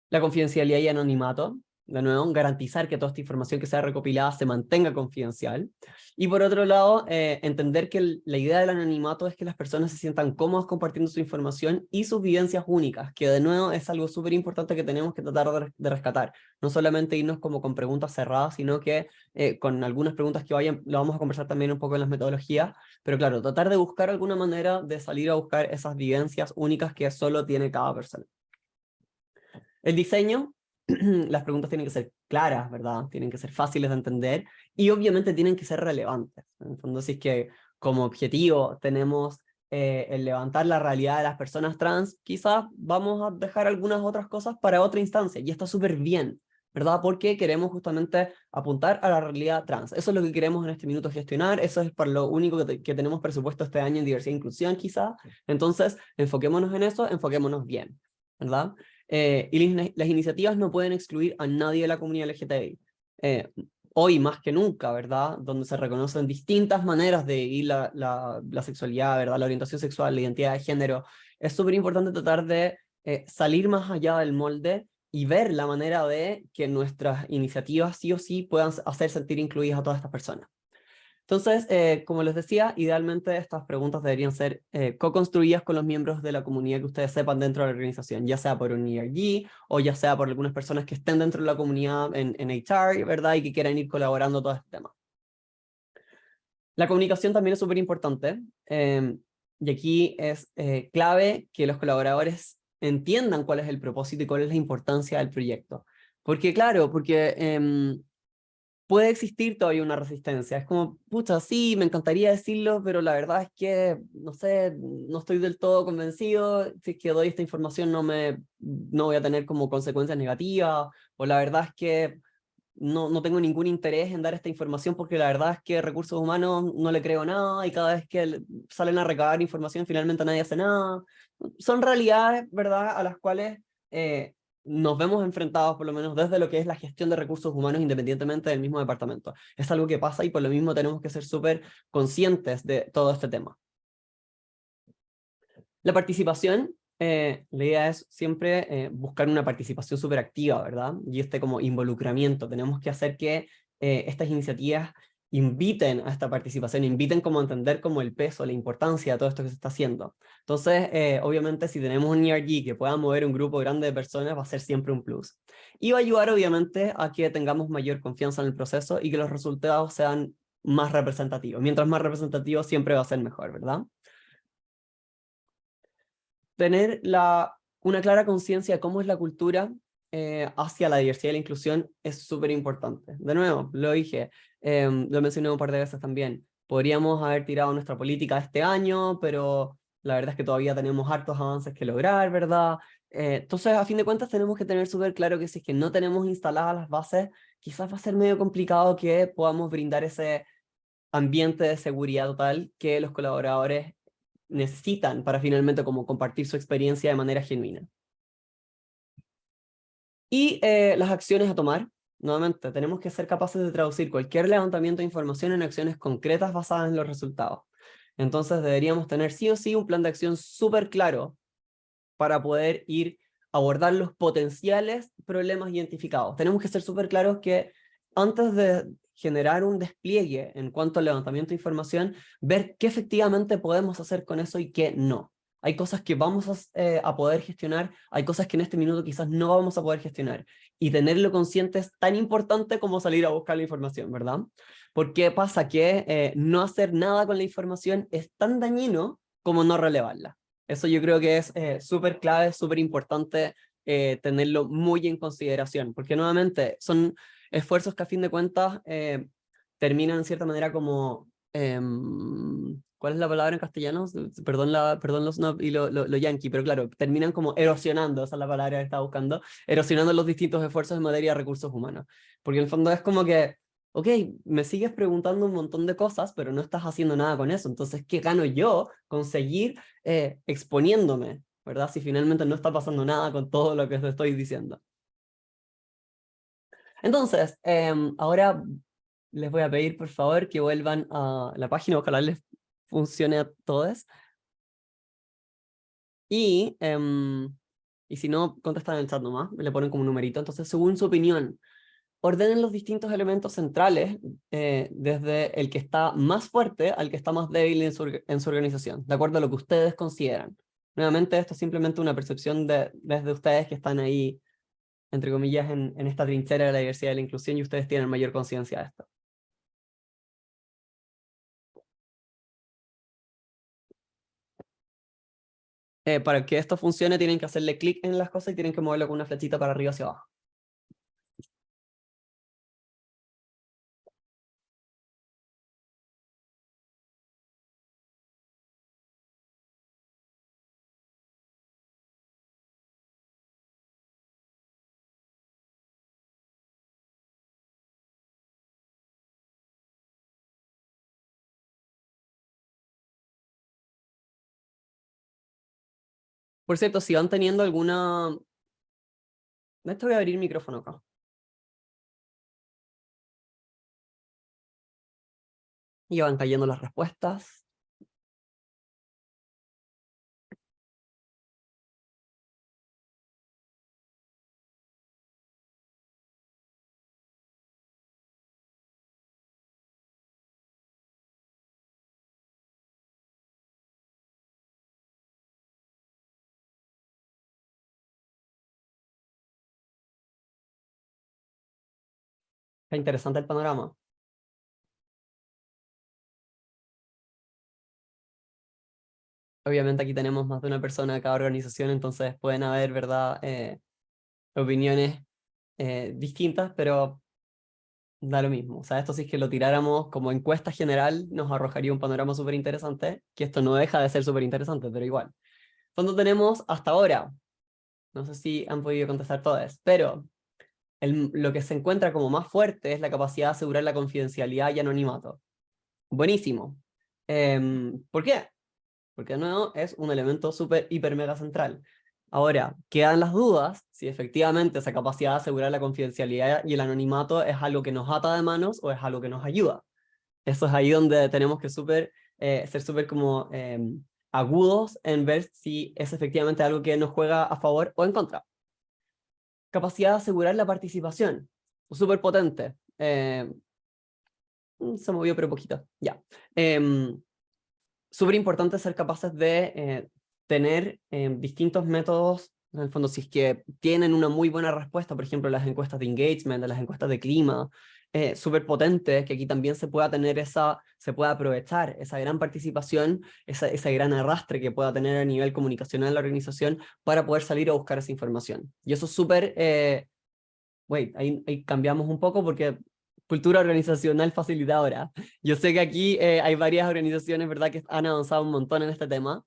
La confidencialidad y anonimato. De nuevo, garantizar que toda esta información que sea recopilada se mantenga confidencial. Y por otro lado, entender que la idea del anonimato es que las personas se sientan cómodas compartiendo su información y sus vivencias únicas, que de nuevo es algo súper importante que tenemos que tratar de rescatar. No solamente irnos como con preguntas cerradas, sino que con algunas preguntas que lo vamos a conversar también un poco en las metodologías, pero claro, tratar de buscar alguna manera de salir a buscar esas vivencias únicas que solo tiene cada persona. El diseño, las preguntas tienen que ser claras, ¿verdad? Tienen que ser fáciles de entender y obviamente tienen que ser relevantes. En el fondo, si es que como objetivo tenemos el levantar la realidad de las personas trans, quizás vamos a dejar algunas otras cosas para otra instancia, y está súper bien, ¿verdad? Porque queremos justamente apuntar a la realidad trans. Eso es lo que queremos en este minuto gestionar, eso es para lo único que tenemos presupuesto este año en diversidad e inclusión, quizás. Entonces, enfoquémonos en eso, enfoquémonos bien, ¿verdad? Y las iniciativas no pueden excluir a nadie de la comunidad LGTBI. Hoy más que nunca, ¿verdad? Donde se reconocen distintas maneras de vivir la sexualidad, ¿verdad? La orientación sexual, la identidad de género. Es súper importante tratar de salir más allá del molde y ver la manera de que nuestras iniciativas sí o sí puedan hacer sentir incluidas a todas estas personas. Entonces, como les decía, idealmente estas preguntas deberían ser co-construidas con los miembros de la comunidad que ustedes sepan dentro de la organización, ya sea por un ERG o ya sea por algunas personas que estén dentro de la comunidad en HR, ¿verdad? Y que quieran ir colaborando todo este tema. La comunicación también es súper importante, y aquí es clave que los colaboradores entiendan cuál es el propósito y cuál es la importancia del proyecto. Porque claro, puede existir todavía una resistencia. Es como, pucha, sí, me encantaría decirlo, pero la verdad es que, no sé, no estoy del todo convencido. Si es que doy esta información no voy a tener como consecuencias negativas, o la verdad es que no tengo ningún interés en dar esta información porque la verdad es que recursos humanos no le creo nada y cada vez que salen a recabar información finalmente nadie hace nada. Son realidades, ¿verdad?, a las cuales nos vemos enfrentados, por lo menos desde lo que es la gestión de recursos humanos independientemente del mismo departamento. Es algo que pasa y por lo mismo tenemos que ser súper conscientes de todo este tema. La participación, la idea es siempre buscar una participación súper activa, ¿verdad? Y este como involucramiento. Tenemos que hacer que estas iniciativas inviten a esta participación, inviten como a entender como el peso, la importancia de todo esto que se está haciendo. Entonces, obviamente, si tenemos un ERG que pueda mover un grupo grande de personas, va a ser siempre un plus. Y va a ayudar, obviamente, a que tengamos mayor confianza en el proceso y que los resultados sean más representativos. Mientras más representativos, siempre va a ser mejor, ¿verdad? Tener una clara conciencia de cómo es la cultura hacia la diversidad y la inclusión es súper importante. De nuevo, lo dije, lo mencioné un par de veces también. Podríamos haber tirado nuestra política este año, pero la verdad es que todavía tenemos hartos avances que lograr, ¿verdad? Entonces, a fin de cuentas, tenemos que tener súper claro que si es que no tenemos instaladas las bases, quizás va a ser medio complicado que podamos brindar ese ambiente de seguridad total que los colaboradores necesitan para finalmente como compartir su experiencia de manera genuina. Y las acciones a tomar, nuevamente, tenemos que ser capaces de traducir cualquier levantamiento de información en acciones concretas basadas en los resultados. Entonces deberíamos tener sí o sí un plan de acción súper claro para poder ir a abordar los potenciales problemas identificados. Tenemos que ser súper claros que antes de generar un despliegue en cuanto al levantamiento de información, ver qué efectivamente podemos hacer con eso y qué no. Hay cosas que vamos a poder gestionar, hay cosas que en este minuto quizás no vamos a poder gestionar. Y tenerlo consciente es tan importante como salir a buscar la información, ¿verdad? Porque pasa que no hacer nada con la información es tan dañino como no relevarla. Eso yo creo que es súper clave, súper importante tenerlo muy en consideración, porque nuevamente son esfuerzos que a fin de cuentas terminan en cierta manera como, ¿cuál es la palabra en castellano? Perdón los snob y lo yankee, pero claro, terminan como erosionando, esa es la palabra que estaba buscando, erosionando los distintos esfuerzos en materia de recursos humanos, porque en el fondo es como que ok, me sigues preguntando un montón de cosas, pero no estás haciendo nada con eso. Entonces, ¿qué gano yo con seguir exponiéndome? ¿Verdad? Si finalmente no está pasando nada con todo lo que te estoy diciendo. Entonces, ahora les voy a pedir, por favor, que vuelvan a la página. Ojalá les funcione a todos. Y si no, contestan en el chat nomás. Le ponen como un numerito. Entonces, según su opinión, ordenen los distintos elementos centrales desde el que está más fuerte al que está más débil en su organización, de acuerdo a lo que ustedes consideran. Nuevamente, esto es simplemente una percepción desde ustedes que están ahí, entre comillas, en esta trinchera de la diversidad y la inclusión y ustedes tienen mayor conciencia de esto. Para que esto funcione tienen que hacerle clic en las cosas y tienen que moverlo con una flechita para arriba hacia abajo. Por cierto, si van teniendo alguna De hecho voy a abrir el micrófono acá. Y van cayendo las respuestas. Está interesante el panorama. Obviamente aquí tenemos más de una persona de cada organización, entonces pueden haber, ¿verdad? Opiniones distintas, pero da lo mismo. O sea, esto si es que lo tiráramos como encuesta general, nos arrojaría un panorama súper interesante, que esto no deja de ser súper interesante, pero igual. ¿Cuánto tenemos hasta ahora? No sé si han podido contestar todas, pero lo que se encuentra como más fuerte es la capacidad de asegurar la confidencialidad y anonimato. Buenísimo. ¿Por qué? Porque de nuevo es un elemento súper, hiper, mega central. Ahora, quedan las dudas si efectivamente esa capacidad de asegurar la confidencialidad y el anonimato es algo que nos ata de manos o es algo que nos ayuda. Eso es ahí donde tenemos que ser súper como agudos en ver si es efectivamente algo que nos juega a favor o en contra. Capacidad de asegurar la participación. Súper potente. Se movió pero poquito. Ya. Súper importante ser capaces de tener distintos métodos, en el fondo, si es que tienen una muy buena respuesta, por ejemplo, las encuestas de engagement, las encuestas de clima, súper potente, que aquí también se pueda tener se pueda aprovechar esa gran participación, ese gran arrastre que pueda tener a nivel comunicacional la organización para poder salir a buscar esa información. Y eso es súper, ahí cambiamos un poco porque cultura organizacional facilitadora. Yo sé que aquí hay varias organizaciones, ¿verdad?, que han avanzado un montón en este tema.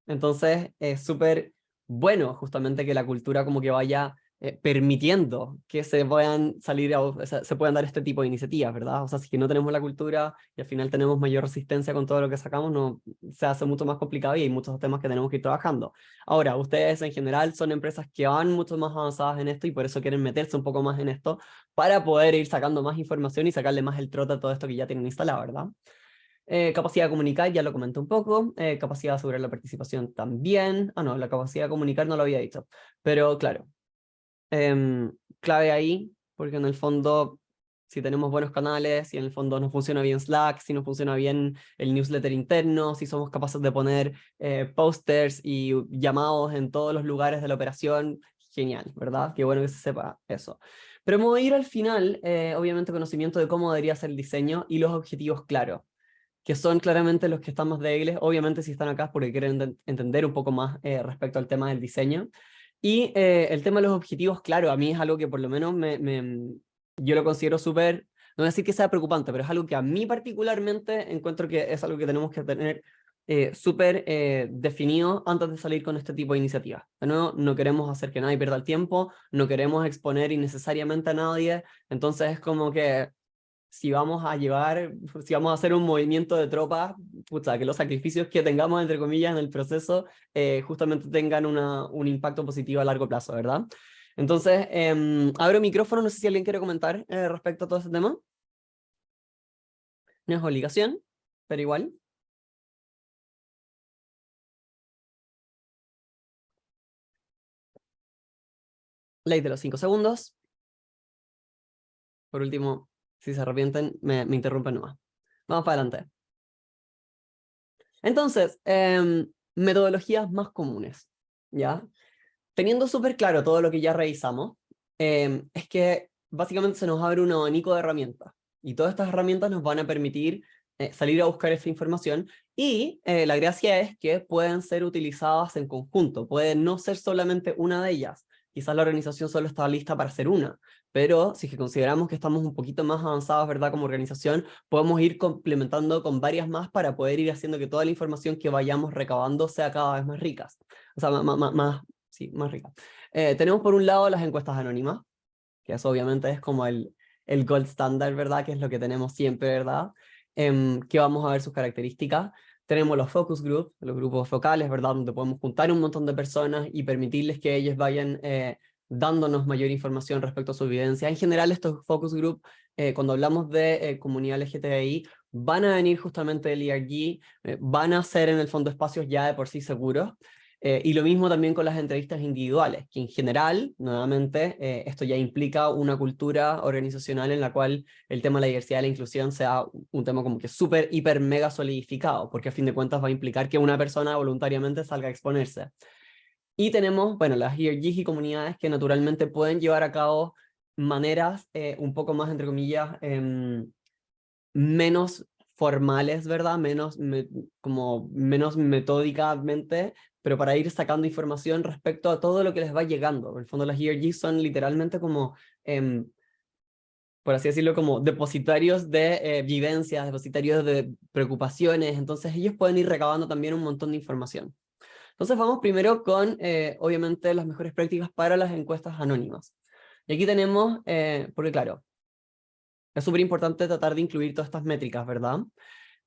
Entonces, es súper bueno justamente que la cultura como que vaya permitiendo que se puedan se puedan dar este tipo de iniciativas, ¿verdad? O sea, si no tenemos la cultura y al final tenemos mayor resistencia con todo lo que sacamos, no, se hace mucho más complicado y hay muchos temas que tenemos que ir trabajando. Ahora, ustedes en general son empresas que van mucho más avanzadas en esto y por eso quieren meterse un poco más en esto para poder ir sacando más información y sacarle más el trote a todo esto que ya tienen instalado, ¿verdad? Capacidad de comunicar, ya lo comenté un poco. Capacidad de asegurar la participación también. No, la capacidad de comunicar no lo había dicho. Pero claro, clave ahí, porque en el fondo, si tenemos buenos canales, si en el fondo nos funciona bien Slack, si nos funciona bien el newsletter interno, si somos capaces de poner posters y llamados en todos los lugares de la operación, genial, ¿verdad? Qué bueno que se sepa eso. Pero me voy a ir al final, obviamente conocimiento de cómo debería ser el diseño y los objetivos claros, que son claramente los que están más débiles. Obviamente si están acá es porque quieren entender un poco más respecto al tema del diseño. Y el tema de los objetivos, claro, a mí es algo que por lo menos yo lo considero súper, no voy a decir que sea preocupante, pero es algo que a mí particularmente encuentro que es algo que tenemos que tener súper definido antes de salir con este tipo de iniciativas. De nuevo, no queremos hacer que nadie pierda el tiempo, no queremos exponer innecesariamente a nadie, entonces es como que si vamos a hacer un movimiento de tropas, pucha, que los sacrificios que tengamos, entre comillas, en el proceso, justamente tengan un impacto positivo a largo plazo, ¿verdad? Entonces, abro micrófono, no sé si alguien quiere comentar respecto a todo este tema. No es obligación, pero igual. Ley de los 5 segundos. Por último, si se arrepienten, me interrumpen nomás. Vamos para adelante. Entonces, metodologías más comunes, ¿ya? Teniendo súper claro todo lo que ya revisamos, es que básicamente se nos abre un abanico de herramientas, y todas estas herramientas nos van a permitir salir a buscar esa información, y la gracia es que pueden ser utilizadas en conjunto, pueden no ser solamente una de ellas. Quizás la organización solo está lista para hacer una, pero si es que consideramos que estamos un poquito más avanzados, ¿verdad?, como organización, podemos ir complementando con varias más para poder ir haciendo que toda la información que vayamos recabando sea cada vez más rica. O sea, sí, más rica. Tenemos por un lado las encuestas anónimas, que eso obviamente es como el gold standard, ¿verdad? Que es lo que tenemos siempre, ¿verdad? Que vamos a ver sus características. Tenemos los focus groups, los grupos focales, ¿verdad? Donde podemos juntar un montón de personas y permitirles que ellos vayan dándonos mayor información respecto a su vivencia. En general, estos focus group, cuando hablamos de comunidad LGTBI, van a venir justamente del ERG, van a ser en el fondo espacios ya de por sí seguros, y lo mismo también con las entrevistas individuales, que en general, nuevamente, esto ya implica una cultura organizacional en la cual el tema de la diversidad y la inclusión sea un tema como que súper, hiper, mega solidificado, porque a fin de cuentas va a implicar que una persona voluntariamente salga a exponerse. Y tenemos, bueno, las ERGs y comunidades que naturalmente pueden llevar a cabo maneras un poco más, entre comillas, menos formales, ¿verdad? Como menos metódicamente, pero para ir sacando información respecto a todo lo que les va llegando. En el fondo las ERGs son literalmente como, por así decirlo, como depositarios de vivencias, depositarios de preocupaciones, entonces ellos pueden ir recabando también un montón de información. Entonces vamos primero con, obviamente, las mejores prácticas para las encuestas anónimas. Y aquí tenemos, porque claro, es súper importante tratar de incluir todas estas métricas, ¿verdad?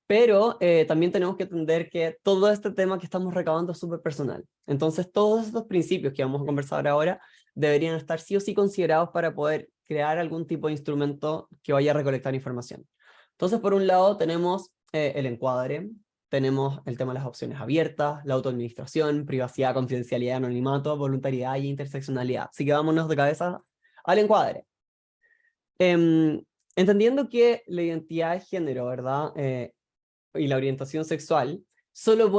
Pero también tenemos que entender que todo este tema que estamos recabando es súper personal. Entonces todos estos principios que vamos a conversar ahora deberían estar sí o sí considerados para poder crear algún tipo de instrumento que vaya a recolectar información. Entonces, por un lado tenemos el encuadre, tenemos el tema de las opciones abiertas, la autoadministración, privacidad, confidencialidad, anonimato, voluntariedad y interseccionalidad. Así que vámonos de cabeza al encuadre. Entendiendo que la identidad de género, ¿verdad? Y la orientación sexual solo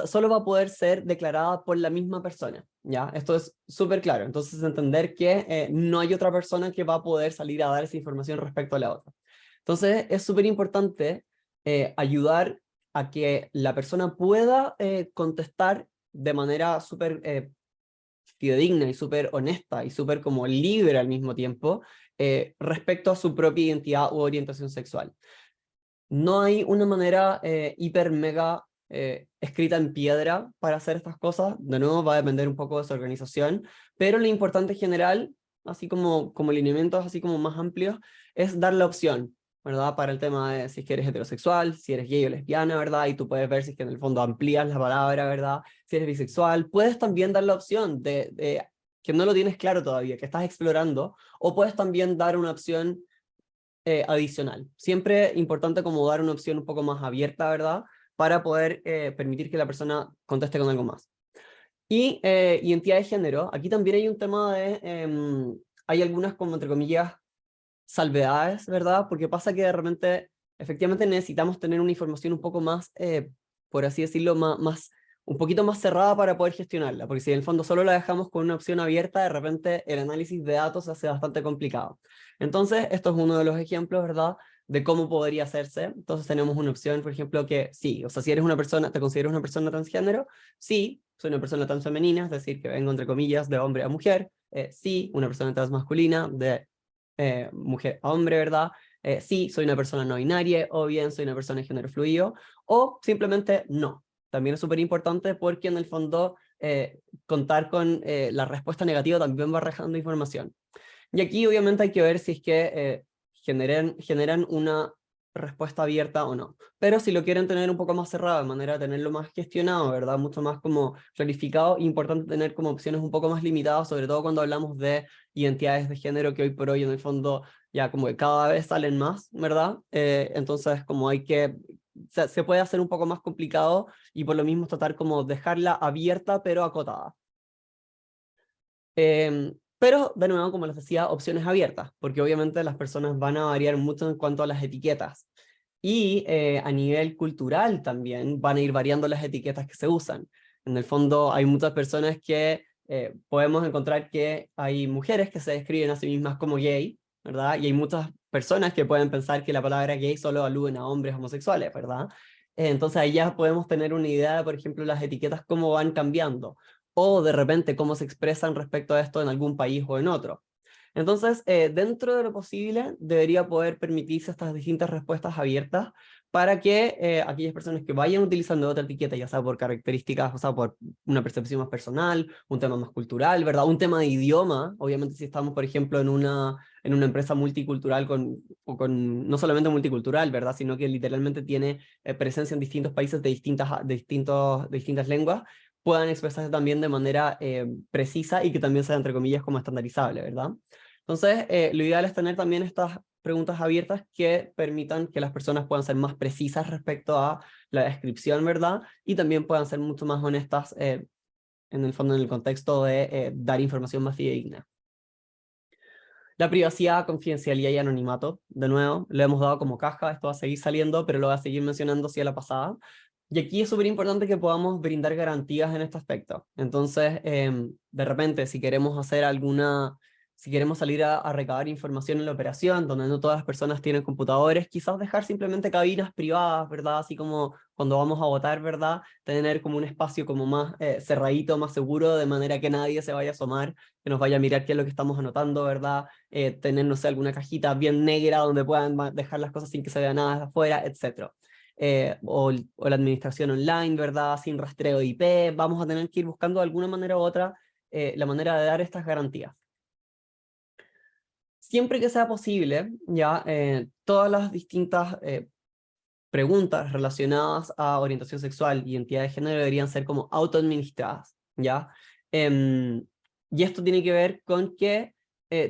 solo va a poder ser declarada por la misma persona, ¿ya? Esto es súper claro. Entonces, entender que no hay otra persona que va a poder salir a dar esa información respecto a la otra. Entonces, es súper importante ayudar a que la persona pueda contestar de manera súper fidedigna y súper honesta y súper como libre al mismo tiempo respecto a su propia identidad u orientación sexual. No hay una manera hiper mega escrita en piedra para hacer estas cosas. De nuevo va a depender un poco de su organización, pero lo importante en general, así como lineamientos así como más amplios, es dar la opción, ¿verdad? Para el tema de si es que eres heterosexual, si eres gay o lesbiana, ¿verdad? Y tú puedes ver si es que en el fondo amplías la palabra, ¿verdad? Si eres bisexual, puedes también dar la opción de que no lo tienes claro todavía, que estás explorando, o puedes también dar una opción adicional. Siempre importante como dar una opción un poco más abierta, ¿verdad? Para poder permitir que la persona conteste con algo más. Y identidad de género, aquí también hay un tema de, hay algunas como entre comillas salvedades, ¿verdad? Porque pasa que de repente efectivamente necesitamos tener una información un poco más, por así decirlo, un poquito más cerrada para poder gestionarla, porque si en el fondo solo la dejamos con una opción abierta, de repente el análisis de datos se hace bastante complicado. Entonces, esto es uno de los ejemplos, ¿verdad?, de cómo podría hacerse. Entonces tenemos una opción, por ejemplo, que sí, o sea, si eres una persona, te consideras una persona transgénero, sí, soy una persona transfemenina, es decir, que vengo entre comillas de hombre a mujer, sí, una persona transmasculina, de mujer a hombre, ¿verdad? Sí, soy una persona no binaria, o bien soy una persona de género fluido, o simplemente no. También es súper importante porque en el fondo contar con la respuesta negativa también va arrojando información. Y aquí obviamente hay que ver si es que generan una respuesta abierta o no. Pero si lo quieren tener un poco más cerrado, de manera de tenerlo más gestionado, ¿verdad? Mucho más como clarificado, importante tener como opciones un poco más limitadas, sobre todo cuando hablamos de identidades de género que hoy por hoy en el fondo ya como que cada vez salen más, ¿verdad? Entonces como hay que, se puede hacer un poco más complicado y por lo mismo tratar como dejarla abierta pero acotada. Pero, de nuevo, como les decía, opciones abiertas, porque obviamente las personas van a variar mucho en cuanto a las etiquetas. Y a nivel cultural también van a ir variando las etiquetas que se usan. En el fondo hay muchas personas que podemos encontrar que hay mujeres que se describen a sí mismas como gay, ¿verdad? Y hay muchas personas que pueden pensar que la palabra gay solo alude a hombres homosexuales, ¿verdad? Entonces ahí ya podemos tener una idea de, por ejemplo, las etiquetas cómo van cambiando o de repente cómo se expresan respecto a esto en algún país o en otro. Entonces, dentro de lo posible, debería poder permitirse estas distintas respuestas abiertas para que aquellas personas que vayan utilizando otra etiqueta, ya sea por características, o sea, por una percepción más personal, un tema más cultural, ¿verdad? Un tema de idioma, obviamente si estamos, por ejemplo, en una empresa multicultural, no solamente multicultural, ¿verdad? Sino que literalmente tiene presencia en distintos países de distintas lenguas, puedan expresarse también de manera precisa y que también sea, entre comillas, como estandarizable, ¿verdad? Entonces, lo ideal es tener también estas preguntas abiertas que permitan que las personas puedan ser más precisas respecto a la descripción, ¿verdad? Y también puedan ser mucho más honestas, en el fondo, en el contexto de dar información más fidedigna. La privacidad, confidencialidad y anonimato, de nuevo, lo hemos dado como caja, esto va a seguir saliendo, pero lo voy a seguir mencionando así a la pasada. Y aquí es súper importante que podamos brindar garantías en este aspecto. Entonces, de repente, si queremos hacer si queremos salir a recabar información en la operación, donde no todas las personas tienen computadores, quizás dejar simplemente cabinas privadas, ¿verdad? Así como cuando vamos a votar, ¿verdad? Tener como un espacio como más cerradito, más seguro, de manera que nadie se vaya a asomar, que nos vaya a mirar qué es lo que estamos anotando, ¿verdad? Tener, no sé, alguna cajita bien negra donde puedan dejar las cosas sin que se vea nada de afuera, etc. O la administración online, ¿verdad? Sin rastreo de IP, vamos a tener que ir buscando de alguna manera u otra la manera de dar estas garantías. Siempre que sea posible, ya todas las distintas preguntas relacionadas a orientación sexual y identidad de género deberían ser como autoadministradas, ¿ya? Y esto tiene que ver con que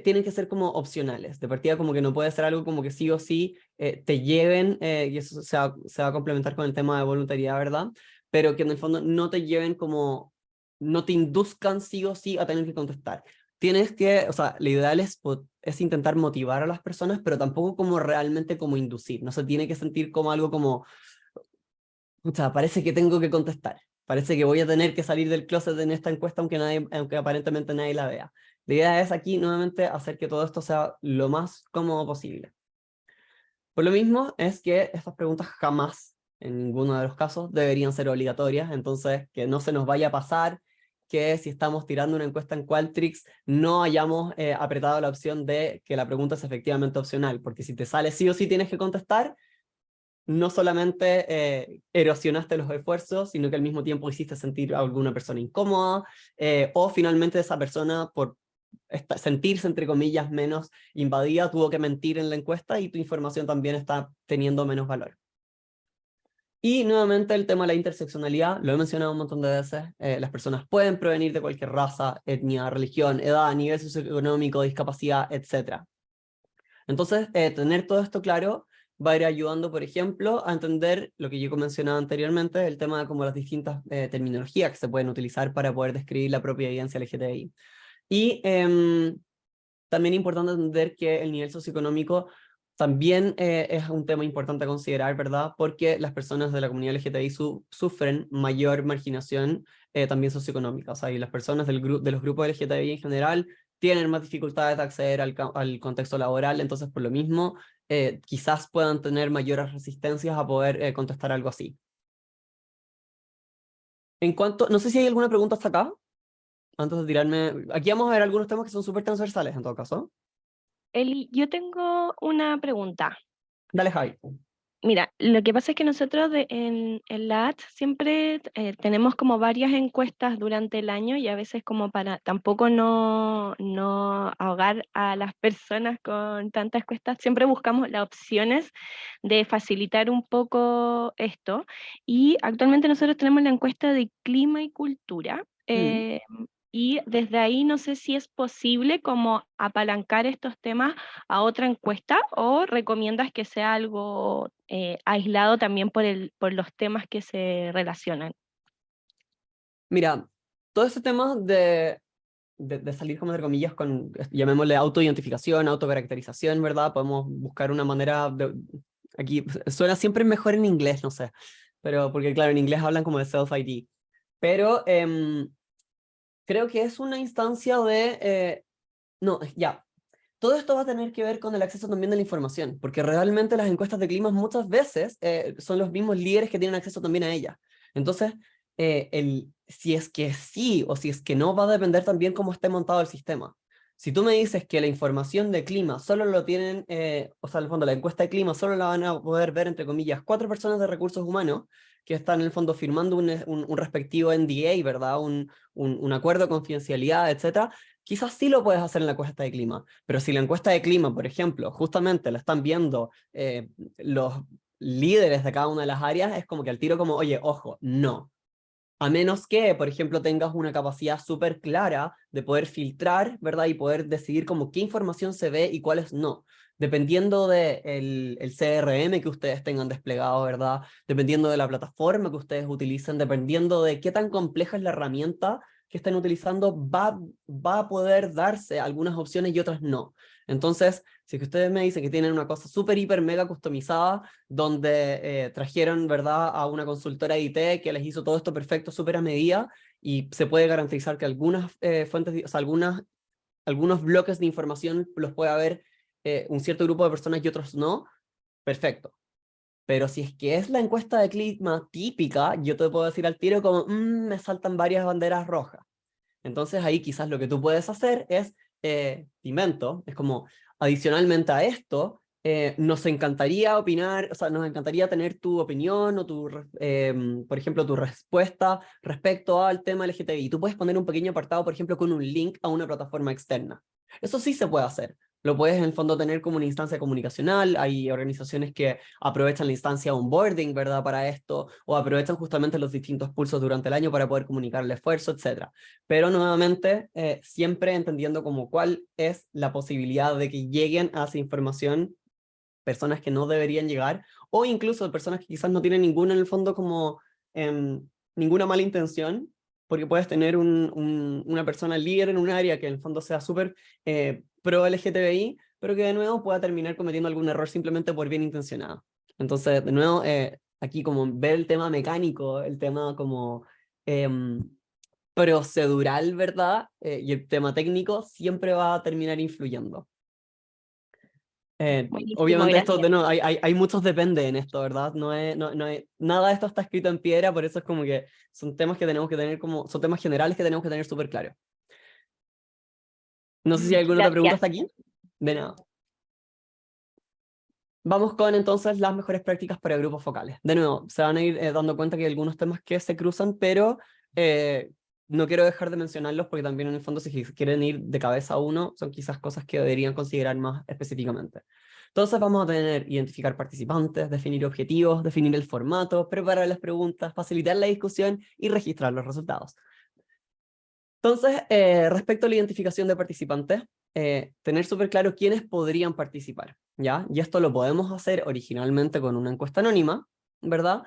tienen que ser como opcionales, de partida como que no puede ser algo como que sí o sí te lleven, y eso se va a complementar con el tema de voluntariedad, ¿verdad? Pero que en el fondo no te lleven como, no te induzcan sí o sí a tener que contestar. Tienes que, o sea, lo ideal es intentar motivar a las personas, pero tampoco como realmente como inducir, no se tiene que sentir como algo como, o sea, parece que tengo que contestar, parece que voy a tener que salir del closet en esta encuesta aunque aparentemente nadie la vea. La idea es aquí nuevamente hacer que todo esto sea lo más cómodo posible. Por lo mismo es que estas preguntas jamás, en ninguno de los casos, deberían ser obligatorias, entonces que no se nos vaya a pasar que si estamos tirando una encuesta en Qualtrics no hayamos apretado la opción de que la pregunta es efectivamente opcional, porque si te sale sí o sí tienes que contestar, no solamente erosionaste los esfuerzos, sino que al mismo tiempo hiciste sentir a alguna persona incómoda, o finalmente esa persona, por sentirse, entre comillas, menos invadida, tuvo que mentir en la encuesta y tu información también está teniendo menos valor. Y nuevamente el tema de la interseccionalidad, lo he mencionado un montón de veces, las personas pueden provenir de cualquier raza, etnia, religión, edad, nivel socioeconómico, discapacidad, etc. Entonces, tener todo esto claro va a ir ayudando, por ejemplo, a entender lo que yo mencionaba anteriormente, el tema de como las distintas terminologías que se pueden utilizar para poder describir la propia evidencia LGTBI. Y también es importante entender que el nivel socioeconómico también es un tema importante a considerar, ¿verdad? Porque las personas de la comunidad LGTBI sufren mayor marginación también socioeconómica. O sea, y las personas de los grupos LGTBI en general tienen más dificultades de acceder al contexto laboral, entonces por lo mismo quizás puedan tener mayores resistencias a poder contestar algo así. No sé si hay alguna pregunta hasta acá, antes de tirarme, aquí vamos a ver algunos temas que son súper transversales en todo caso. Eli, yo tengo una pregunta. Dale, Javi. Mira, lo que pasa es que nosotros en la AT siempre tenemos como varias encuestas durante el año y a veces como para tampoco no ahogar a las personas con tantas encuestas, siempre buscamos las opciones de facilitar un poco esto. Y actualmente nosotros tenemos la encuesta de clima y cultura. Y desde ahí no sé si es posible como apalancar estos temas a otra encuesta o recomiendas que sea algo aislado también por los temas que se relacionan. Mira, todo este tema de salir como entre comillas con, llamémosle autoidentificación, autocaracterización, ¿verdad? Podemos buscar una manera aquí suena siempre mejor en inglés, no sé, pero porque claro, en inglés hablan como de self-ID, pero creo que es una instancia de, no, ya, todo esto va a tener que ver con el acceso también de la información, porque realmente las encuestas de clima muchas veces son los mismos líderes que tienen acceso también a ellas. Entonces, si es que sí o si es que no va a depender también cómo esté montado el sistema. Si tú me dices que la información de clima solo lo tienen, o sea, en el fondo la encuesta de clima solo la van a poder ver, entre comillas, 4 personas de recursos humanos que están en el fondo firmando un respectivo NDA, ¿verdad? Un acuerdo de confidencialidad, etcétera. Quizás sí lo puedes hacer en la encuesta de clima, pero si la encuesta de clima, por ejemplo, justamente la están viendo los líderes de cada una de las áreas, es como que al tiro como, oye, ojo, no. A menos que, por ejemplo, tengas una capacidad súper clara de poder filtrar, ¿verdad? Y poder decidir como qué información se ve y cuáles no. Dependiendo del el CRM que ustedes tengan desplegado, ¿verdad? Dependiendo de la plataforma que ustedes utilicen, dependiendo de qué tan compleja es la herramienta que estén utilizando, va a poder darse algunas opciones y otras no. Entonces, si es que ustedes me dicen que tienen una cosa súper, hiper, mega customizada, donde trajeron, ¿verdad?, a una consultora de IT que les hizo todo esto perfecto, súper a medida, y se puede garantizar que algunas fuentes, o sea, algunos bloques de información los puede haber un cierto grupo de personas y otros no, perfecto. Pero si es que es la encuesta de clima típica, yo te puedo decir al tiro como, me saltan varias banderas rojas. Entonces ahí quizás lo que tú puedes hacer es, invento, es como, adicionalmente a esto, nos encantaría opinar, o sea, nos encantaría tener tu opinión o por ejemplo, tu respuesta respecto al tema LGTBI. Tú puedes poner un pequeño apartado, por ejemplo, con un link a una plataforma externa. Eso sí se puede hacer. Lo puedes en el fondo tener como una instancia comunicacional. Hay organizaciones que aprovechan la instancia onboarding, ¿verdad?, para esto, o aprovechan justamente los distintos pulsos durante el año para poder comunicar el esfuerzo, etc. Pero nuevamente, siempre entendiendo como cuál es la posibilidad de que lleguen a esa información personas que no deberían llegar, o incluso personas que quizás no tienen ninguna, en el fondo, como ninguna mala intención, porque puedes tener una persona líder en un área que en el fondo sea súper pro LGTBI, pero que de nuevo pueda terminar cometiendo algún error simplemente por bien intencionado. Entonces, de nuevo, aquí como ver el tema mecánico, el tema como procedural, ¿verdad? Y el tema técnico siempre va a terminar influyendo. Buenísimo, Obviamente esto, gracias. de nuevo, hay muchos depende en esto, ¿verdad? Nada de esto está escrito en piedra, por eso es como que son temas que tenemos que tener como, son temas generales que tenemos que tener súper claros. No sé si hay alguna otra pregunta hasta Gracias. aquí. De nada. Vamos con entonces las mejores prácticas para grupos focales. De nuevo, se van a ir dando cuenta que hay algunos temas que se cruzan, pero no quiero dejar de mencionarlos porque también en el fondo si quieren ir de cabeza a uno, son quizás cosas que deberían considerar más específicamente. Entonces vamos a tener identificar participantes, definir objetivos, definir el formato, preparar las preguntas, facilitar la discusión y registrar los resultados. Entonces, respecto a la identificación de participantes, tener súper claro quiénes podrían participar, ¿ya? Y esto lo podemos hacer originalmente con una encuesta anónima, ¿verdad?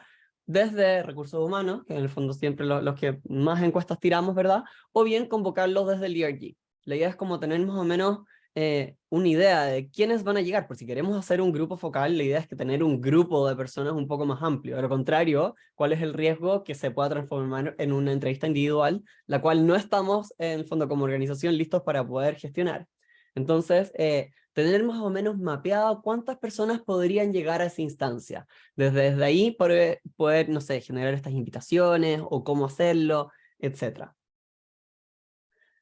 Desde recursos humanos, que en el fondo siempre los que más encuestas tiramos, ¿verdad? O bien convocarlos desde el ERG. La idea es como tener más o menos una idea de quiénes van a llegar, por si queremos hacer un grupo focal, la idea es que tener un grupo de personas un poco más amplio. De lo contrario, ¿cuál es el riesgo que se pueda transformar en una entrevista individual, la cual no estamos en el fondo como organización listos para poder gestionar? Entonces, tener más o menos mapeado cuántas personas podrían llegar a esa instancia. Desde ahí poder, no sé, generar estas invitaciones o cómo hacerlo, etc.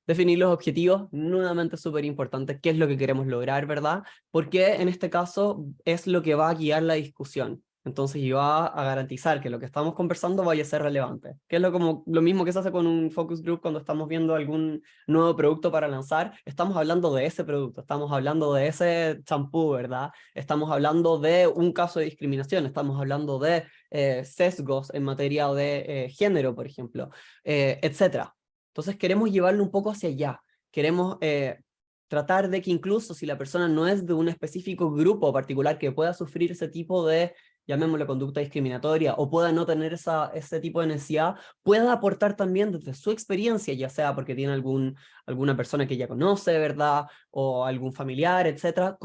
Definir los objetivos, nuevamente súper importante, qué es lo que queremos lograr, ¿verdad? Porque en este caso es lo que va a guiar la discusión. Entonces, y va a garantizar que lo que estamos conversando vaya a ser relevante. Que es lo mismo que se hace con un focus group cuando estamos viendo algún nuevo producto para lanzar. Estamos hablando de ese producto, estamos hablando de ese champú, ¿verdad? Estamos hablando de un caso de discriminación, estamos hablando de sesgos en materia de género, por ejemplo, etcétera. Entonces queremos llevarlo un poco hacia allá. Queremos tratar de que incluso si la persona no es de un específico grupo particular que pueda sufrir ese tipo de, llamémosle, conducta discriminatoria, o pueda no tener ese tipo de necesidad, pueda aportar también desde su experiencia, ya sea porque tiene alguna persona que ya conoce, ¿verdad? O algún familiar, etcétera,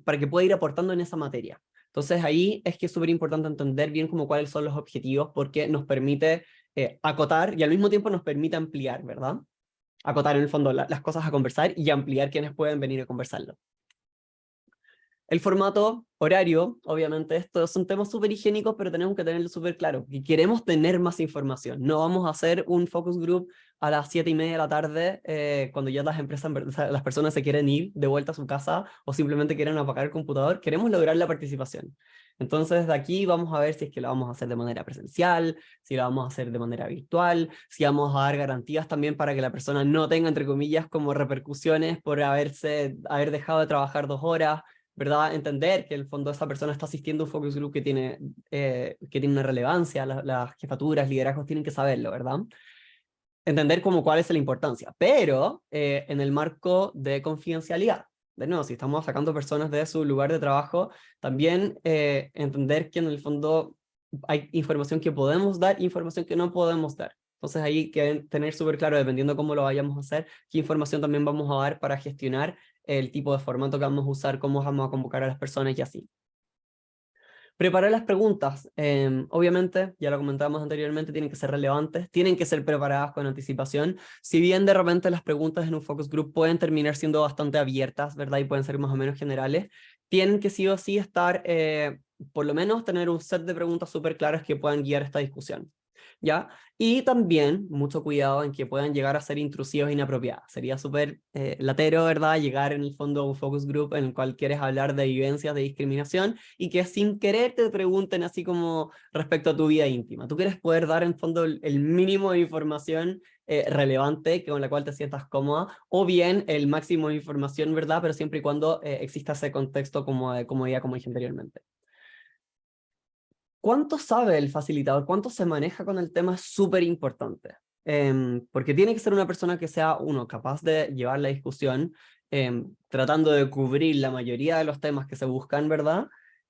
para que pueda ir aportando en esa materia. Entonces ahí es que es súper importante entender bien como cuáles son los objetivos, porque nos permite acotar y al mismo tiempo nos permite ampliar, ¿verdad? Acotar en el fondo las cosas a conversar y ampliar quienes pueden venir a conversarlo. El formato horario, obviamente, estos son temas súper higiénicos, pero tenemos que tenerlo súper claro. Y queremos tener más información. No vamos a hacer un focus group a las 7:30 de la tarde, cuando ya las empresas, las personas se quieren ir de vuelta a su casa o simplemente quieren apagar el computador. Queremos lograr la participación. Entonces, de aquí vamos a ver si es que lo vamos a hacer de manera presencial, si lo vamos a hacer de manera virtual, si vamos a dar garantías también para que la persona no tenga, entre comillas, como repercusiones por haber dejado de trabajar 2 horas, ¿verdad? Entender que en el fondo esa persona está asistiendo a un focus group que tiene una relevancia, las jefaturas, liderazgos tienen que saberlo, ¿verdad? Entender como cuál es la importancia, pero en el marco de confidencialidad. De nuevo, si estamos sacando personas de su lugar de trabajo, también entender que en el fondo hay información que podemos dar, información que no podemos dar. Entonces ahí hay que tener súper claro, dependiendo cómo lo vayamos a hacer, qué información también vamos a dar para gestionar el tipo de formato que vamos a usar, cómo vamos a convocar a las personas y así. Preparar las preguntas, obviamente, ya lo comentábamos anteriormente, tienen que ser relevantes, tienen que ser preparadas con anticipación, si bien de repente las preguntas en un focus group pueden terminar siendo bastante abiertas, ¿verdad? Y pueden ser más o menos generales, tienen que sí o sí estar, por lo menos tener un set de preguntas súper claras que puedan guiar esta discusión, ¿ya? Y también mucho cuidado en que puedan llegar a ser intrusivos e inapropiadas. Sería súper latero, ¿verdad? Llegar en el fondo a un focus group en el cual quieres hablar de vivencias de discriminación y que sin querer te pregunten así como respecto a tu vida íntima. Tú quieres poder dar en fondo el mínimo de información relevante con la cual te sientas cómoda, o bien el máximo de información, ¿verdad? Pero siempre y cuando exista ese contexto como de comodidad, como dije anteriormente. ¿Cuánto sabe el facilitador? ¿Cuánto se maneja con el tema? Es súper importante. Porque tiene que ser una persona que sea, uno, capaz de llevar la discusión, tratando de cubrir la mayoría de los temas que se buscan, ¿verdad?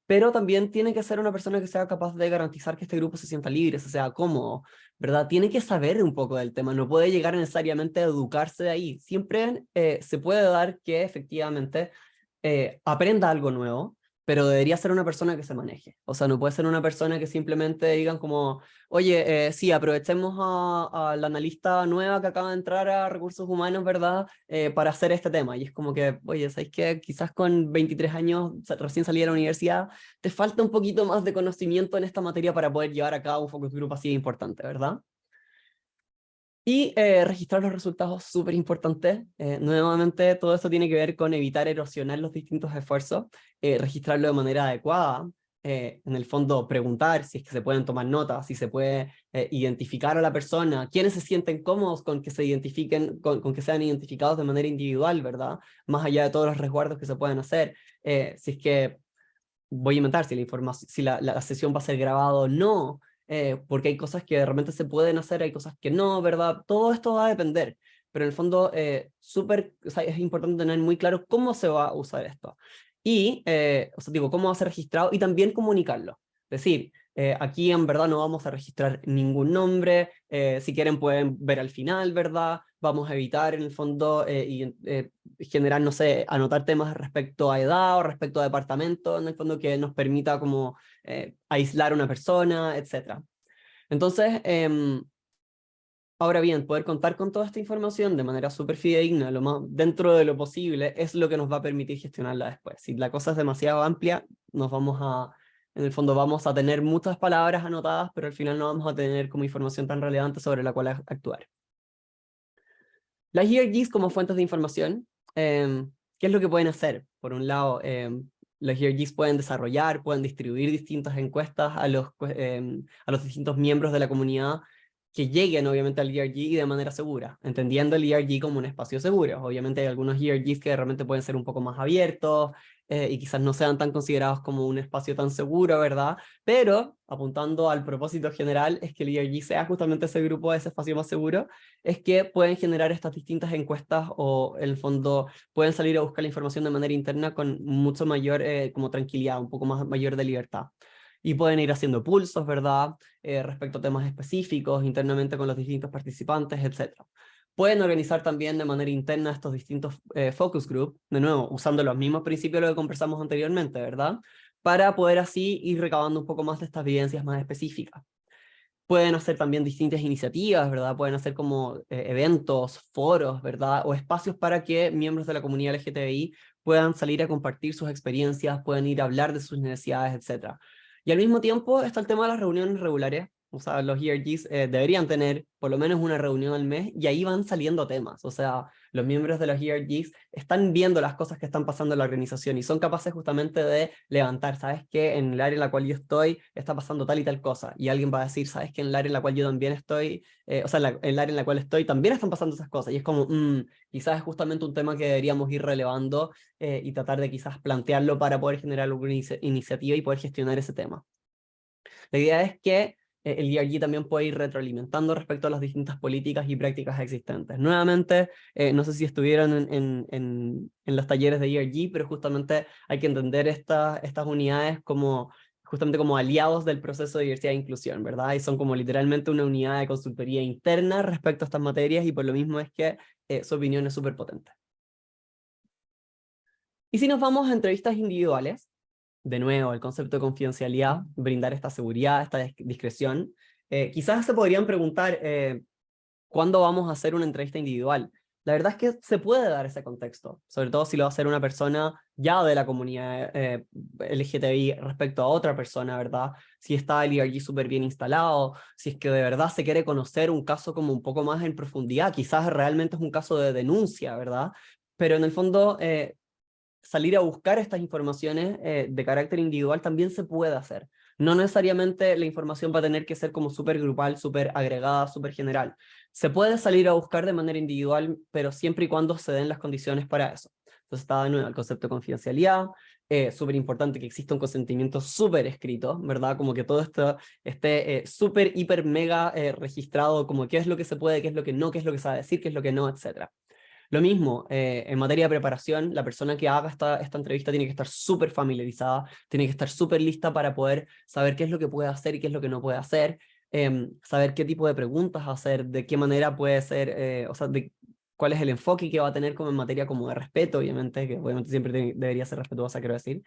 Pero también tiene que ser una persona que sea capaz de garantizar que este grupo se sienta libre, se sea cómodo, ¿verdad? Tiene que saber un poco del tema, no puede llegar necesariamente a educarse de ahí. Siempre se puede dar que efectivamente aprenda algo nuevo, pero debería ser una persona que se maneje. O sea, no puede ser una persona que simplemente digan como, oye, sí, aprovechemos a la analista nueva que acaba de entrar a Recursos Humanos, ¿verdad? Para hacer este tema. Y es como que, oye, ¿sabes qué? Quizás con 23 años, recién salí de la universidad, te falta un poquito más de conocimiento en esta materia para poder llevar a cabo un focus group así de importante, ¿verdad? Y registrar los resultados, súper importante. Nuevamente, todo esto tiene que ver con evitar erosionar los distintos esfuerzos, registrarlo de manera adecuada, en el fondo preguntar si es que se pueden tomar notas, si se puede identificar a la persona, quiénes se sienten cómodos con que se identifiquen, con que sean identificados de manera individual, ¿verdad? Más allá de todos los resguardos que se pueden hacer. Si es que voy a inventar si la información, si la sesión va a ser grabada o no, porque hay cosas que realmente se pueden hacer, hay cosas que no, ¿verdad? Todo esto va a depender, pero en el fondo o sea, es importante tener muy claro cómo se va a usar esto. Y, o sea, digo, cómo va a ser registrado y también comunicarlo. Es decir, aquí en verdad no vamos a registrar ningún nombre, si quieren pueden ver al final, ¿verdad? Vamos a evitar en el fondo generar, no sé, anotar temas respecto a edad o respecto a departamento, en el fondo que nos permita como aislar a una persona, etc. Entonces, ahora bien, poder contar con toda esta información de manera súper fidedigna, lo más dentro de lo posible, es lo que nos va a permitir gestionarla después. Si la cosa es demasiado amplia, en el fondo vamos a tener muchas palabras anotadas, pero al final no vamos a tener como información tan relevante sobre la cual actuar. Las ERGs como fuentes de información, ¿qué es lo que pueden hacer? Por un lado, las ERGs pueden desarrollar, pueden distribuir distintas encuestas a los distintos miembros de la comunidad que lleguen obviamente al ERG y de manera segura, entendiendo el ERG como un espacio seguro. Obviamente hay algunos ERGs que realmente pueden ser un poco más abiertos y quizás no sean tan considerados como un espacio tan seguro, ¿verdad? Pero apuntando al propósito general es que el ERG sea justamente ese grupo, ese espacio más seguro, es que pueden generar estas distintas encuestas o en el fondo pueden salir a buscar la información de manera interna con mucho mayor como tranquilidad, un poco más mayor de libertad. Y pueden ir haciendo pulsos, ¿verdad? Respecto a temas específicos, internamente con los distintos participantes, etc. Pueden organizar también de manera interna estos distintos focus group, de nuevo, usando los mismos principios de lo que conversamos anteriormente, ¿verdad? Para poder así ir recabando un poco más de estas evidencias más específicas. Pueden hacer también distintas iniciativas, ¿verdad? Pueden hacer como eventos, foros, ¿verdad? O espacios para que miembros de la comunidad LGTBI puedan salir a compartir sus experiencias, pueden ir a hablar de sus necesidades, etc. Y al mismo tiempo está el tema de las reuniones regulares, O sea, los ERGs deberían tener por lo menos una reunión al mes y ahí van saliendo temas. O sea, los miembros de los ERGs están viendo las cosas que están pasando en la organización y son capaces justamente de levantar, ¿sabes qué? En el área en la cual yo estoy está pasando tal y tal cosa. Y alguien va a decir, ¿sabes qué? En el área en la cual yo también estoy, o sea, en el área en la cual estoy también están pasando esas cosas. Y es como, quizás es justamente un tema que deberíamos ir relevando y tratar de quizás plantearlo para poder generar alguna iniciativa y poder gestionar ese tema. La idea es que el ERG también puede ir retroalimentando respecto a las distintas políticas y prácticas existentes. Nuevamente, no sé si estuvieron en los talleres de ERG, pero justamente hay que entender estas unidades como justamente como aliados del proceso de diversidad e inclusión, ¿verdad? Y son como literalmente una unidad de consultoría interna respecto a estas materias y por lo mismo es que su opinión es súper potente. Y si nos vamos a entrevistas individuales, de nuevo, el concepto de confidencialidad, brindar esta seguridad, esta discreción. Quizás se podrían preguntar, ¿cuándo vamos a hacer una entrevista individual? La verdad es que se puede dar ese contexto, sobre todo si lo va a hacer una persona ya de la comunidad LGTBI respecto a otra persona, ¿verdad? Si está el ERG súper bien instalado, si es que de verdad se quiere conocer un caso como un poco más en profundidad, quizás realmente es un caso de denuncia, ¿verdad? Pero en el fondo salir a buscar estas informaciones de carácter individual también se puede hacer. No necesariamente la información va a tener que ser como súper grupal, súper agregada, súper general. Se puede salir a buscar de manera individual, pero siempre y cuando se den las condiciones para eso. Entonces está de nuevo el concepto de confidencialidad, súper importante que exista un consentimiento súper escrito, ¿verdad? Como que todo esto esté súper, hiper, mega registrado, como qué es lo que se puede, qué es lo que no, qué es lo que se va a decir, qué es lo que no, etc. Lo mismo, en materia de preparación, la persona que haga esta entrevista tiene que estar súper familiarizada, tiene que estar súper lista para poder saber qué es lo que puede hacer y qué es lo que no puede hacer, saber qué tipo de preguntas hacer, de qué manera puede ser, o sea, cuál es el enfoque que va a tener como en materia como de respeto, obviamente, que obviamente siempre debería ser respetuosa, quiero decir.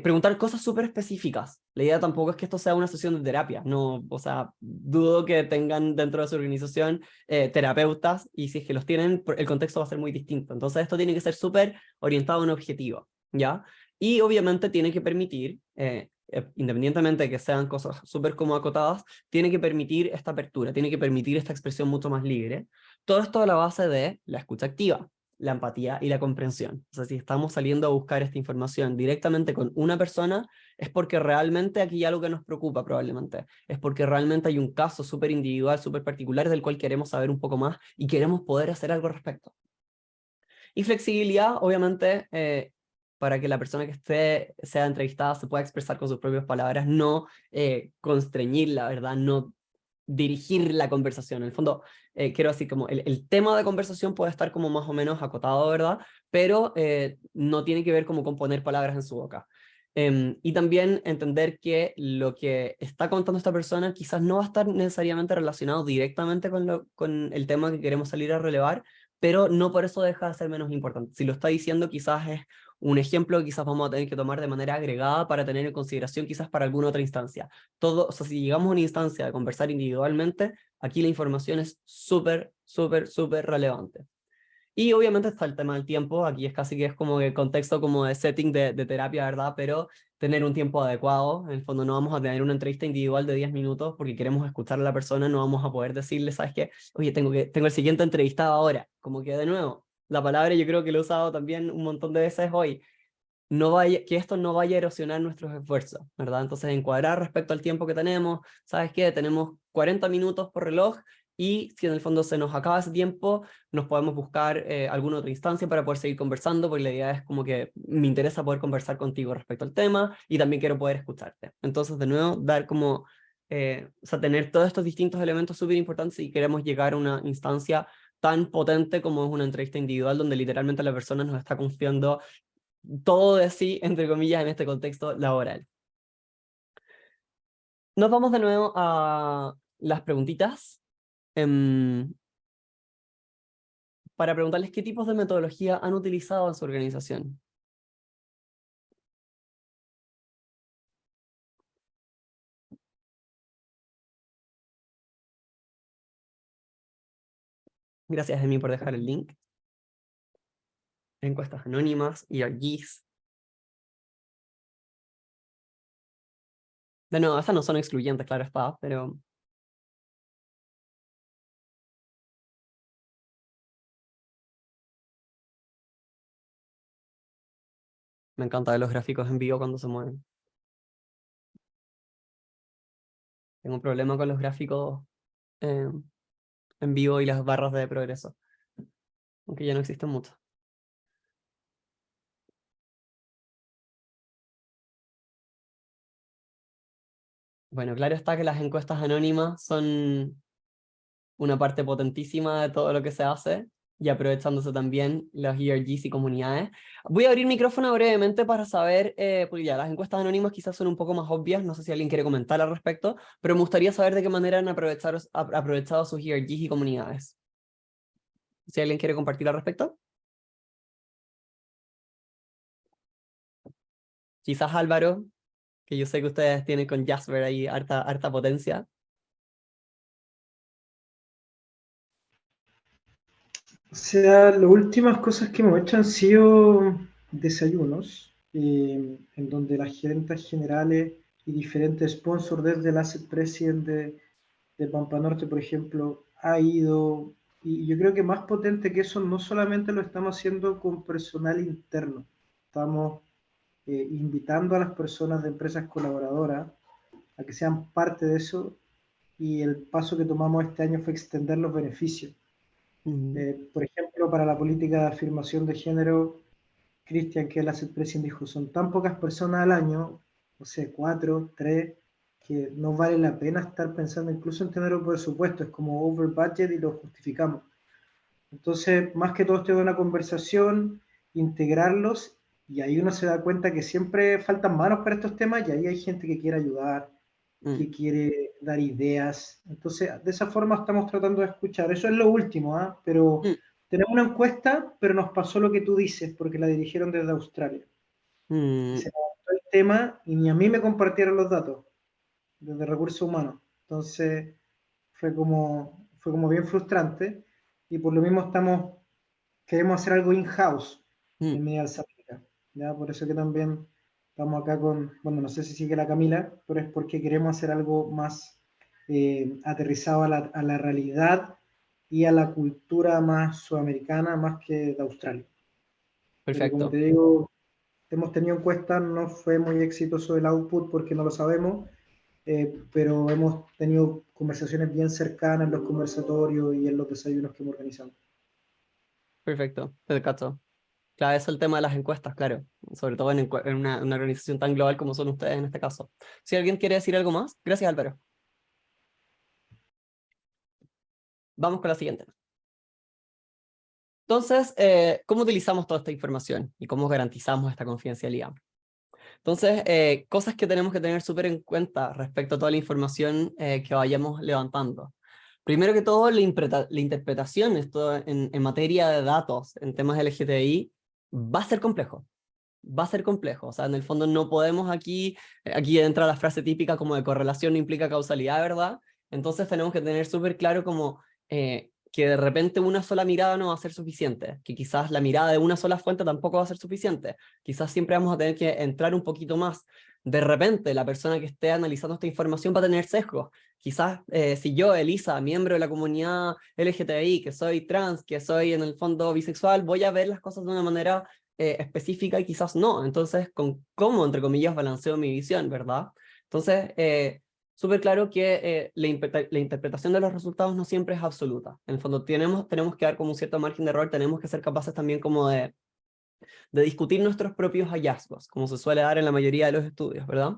Preguntar cosas súper específicas. La idea tampoco es que esto sea una sesión de terapia, no, o sea, dudo que tengan dentro de su organización terapeutas y si es que los tienen, el contexto va a ser muy distinto. Entonces esto tiene que ser súper orientado a un objetivo, ¿ya? Y obviamente tiene que permitir, independientemente de que sean cosas súper como acotadas, tiene que permitir esta apertura, tiene que permitir esta expresión mucho más libre. Todo esto a la base de la escucha activa, la empatía y la comprensión. O sea, si estamos saliendo a buscar esta información directamente con una persona, es porque realmente aquí hay algo que nos preocupa probablemente. Es porque realmente hay un caso súper individual, súper particular del cual queremos saber un poco más y queremos poder hacer algo al respecto. Y flexibilidad, obviamente, para que la persona que sea entrevistada se pueda expresar con sus propias palabras, no constreñirla, ¿verdad? No dirigir la conversación. En el fondo, quiero decir, como el tema de conversación puede estar como más o menos acotado, ¿verdad? Pero no tiene que ver como con poner palabras en su boca. Y también entender que lo que está contando esta persona quizás no va a estar necesariamente relacionado directamente con el tema que queremos salir a relevar, pero no por eso deja de ser menos importante. Si lo está diciendo, quizás es un ejemplo que quizás vamos a tener que tomar de manera agregada para tener en consideración quizás para alguna otra instancia. O sea, si llegamos a una instancia de conversar individualmente, aquí la información es súper, súper, súper relevante. Y obviamente está el tema del tiempo, aquí es casi que es como el contexto como de setting de terapia, ¿verdad? Pero tener un tiempo adecuado, en el fondo no vamos a tener una entrevista individual de 10 minutos porque queremos escuchar a la persona, no vamos a poder decirle, ¿sabes qué? Oye, tengo el siguiente entrevistado ahora, como que de nuevo, la palabra yo creo que lo he usado también un montón de veces hoy, que esto no vaya a erosionar nuestros esfuerzos, ¿verdad? Entonces, encuadrar respecto al tiempo que tenemos, ¿sabes qué? Tenemos 40 minutos por reloj y si en el fondo se nos acaba ese tiempo, nos podemos buscar alguna otra instancia para poder seguir conversando, porque la idea es como que me interesa poder conversar contigo respecto al tema y también quiero poder escucharte. Entonces, de nuevo, dar como, o sea, tener todos estos distintos elementos súper importantes si queremos llegar a una instancia tan potente como es una entrevista individual donde literalmente la persona nos está confiando todo de sí, entre comillas, en este contexto laboral. Nos vamos de nuevo a las preguntitas. Para preguntarles qué tipos de metodología han utilizado en su organización. Gracias, Emi, por dejar el link. Encuestas anónimas, ERGs. De nuevo, estas no son excluyentes, claro está, pero Me encanta ver los gráficos en vivo cuando se mueven. Tengo un problema con los gráficos eh, en vivo y las barras de progreso, aunque ya no existen mucho. Bueno, claro está que las encuestas anónimas son una parte potentísima de todo lo que se hace, y aprovechándose también los ERGs y comunidades. Voy a abrir micrófono brevemente para saber, porque ya las encuestas anónimas quizás son un poco más obvias, no sé si alguien quiere comentar al respecto, pero me gustaría saber de qué manera han aprovechado sus ERGs y comunidades. Si alguien quiere compartir al respecto. Quizás Álvaro, que yo sé que ustedes tienen con Jasper ahí harta potencia. O sea, las últimas cosas que hemos hecho han sido desayunos, en donde las gerentas generales y diferentes sponsors desde el Asset President de Pampa Norte, por ejemplo, ha ido, y yo creo que más potente que eso, no solamente lo estamos haciendo con personal interno, estamos invitando a las personas de empresas colaboradoras a que sean parte de eso, y el paso que tomamos este año fue extender los beneficios. Por ejemplo, para la política de afirmación de género, Cristian, que es el Asset President, dijo, son tan pocas personas al año, no sé, 4, 3, que no vale la pena estar pensando incluso en tener un presupuesto, es como over budget y lo justificamos. Entonces, más que todo esto es una conversación, integrarlos, y ahí uno se da cuenta que siempre faltan manos para estos temas, y ahí hay gente que quiere ayudar, que quiere dar ideas. Entonces, de esa forma estamos tratando de escuchar. Eso es lo último, ¿eh? Pero tenemos una encuesta, pero nos pasó lo que tú dices, porque la dirigieron desde Australia. Se levantó el tema y ni a mí me compartieron los datos desde recursos humanos. Entonces, fue como bien frustrante, y por lo mismo queremos hacer algo in-house en Medial Sáfica, ¿ya? Por eso que también estamos acá con, bueno, no sé si sigue la Camila, pero es porque queremos hacer algo más aterrizado a la realidad y a la cultura más sudamericana, más que de Australia. Porque como Perfecto. te digo, hemos tenido encuestas, no fue muy exitoso el output porque no lo sabemos, pero hemos tenido conversaciones bien cercanas en los conversatorios y en los desayunos que hemos organizado. Perfecto, te cacho. Claro, eso es el tema de las encuestas, claro. Sobre todo en una organización tan global como son ustedes en este caso. Si alguien quiere decir algo más, gracias Álvaro. Vamos con la siguiente. Entonces, ¿cómo utilizamos toda esta información y cómo garantizamos esta confidencialidad? Entonces, cosas que tenemos que tener súper en cuenta respecto a toda la información que vayamos levantando. Primero que todo, la interpretación esto en materia de datos, en temas LGTBI, va a ser complejo. Va a ser complejo, o sea, en el fondo no podemos aquí entra la frase típica como de correlación no implica causalidad, ¿verdad? Entonces tenemos que tener súper claro como que de repente una sola mirada no va a ser suficiente, que quizás la mirada de una sola fuente tampoco va a ser suficiente, quizás siempre vamos a tener que entrar un poquito más. De repente la persona que esté analizando esta información va a tener sesgos, quizás si yo, Elisa, miembro de la comunidad LGTBI, que soy trans, que soy en el fondo bisexual, voy a ver las cosas de una manera específica y quizás no. Entonces, con cómo, entre comillas, balanceo mi visión, ¿verdad? Entonces, súper claro que la interpretación de los resultados no siempre es absoluta. En el fondo, tenemos que dar como un cierto margen de error, tenemos que ser capaces también como de discutir nuestros propios hallazgos, como se suele dar en la mayoría de los estudios, ¿verdad?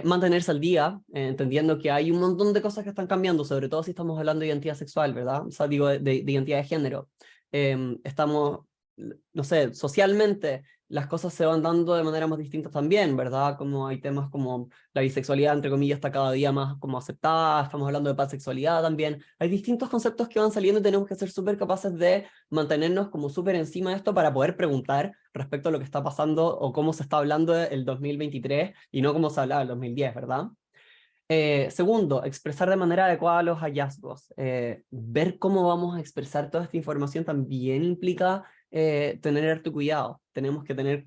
Mantenerse al día, entendiendo que hay un montón de cosas que están cambiando, sobre todo si estamos hablando de identidad sexual, ¿verdad? O sea, digo, de identidad de género. Estamos, no sé, socialmente las cosas se van dando de manera más distinta también, ¿verdad? Como hay temas como la bisexualidad, entre comillas, está cada día más como aceptada, estamos hablando de pansexualidad también. Hay distintos conceptos que van saliendo y tenemos que ser súper capaces de mantenernos como súper encima de esto para poder preguntar respecto a lo que está pasando o cómo se está hablando el 2023 y no cómo se hablaba el 2010, ¿verdad? Segundo, expresar de manera adecuada los hallazgos. Ver cómo vamos a expresar toda esta información también implica tener harto cuidado. Tenemos que tener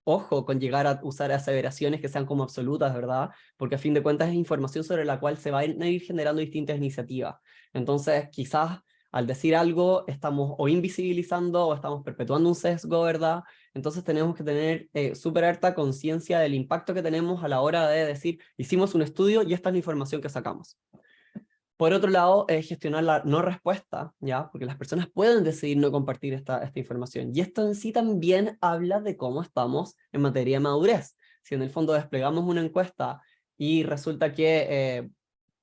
ojo con llegar a usar aseveraciones que sean como absolutas, ¿verdad? Porque a fin de cuentas es información sobre la cual se van a ir generando distintas iniciativas. Entonces, quizás al decir algo estamos o invisibilizando o estamos perpetuando un sesgo, ¿verdad? Entonces tenemos que tener súper harta conciencia del impacto que tenemos a la hora de decir, hicimos un estudio y esta es la información que sacamos. Por otro lado, gestionar la no respuesta, ¿ya? Porque las personas pueden decidir no compartir esta información. Y esto en sí también habla de cómo estamos en materia de madurez. Si en el fondo desplegamos una encuesta y resulta que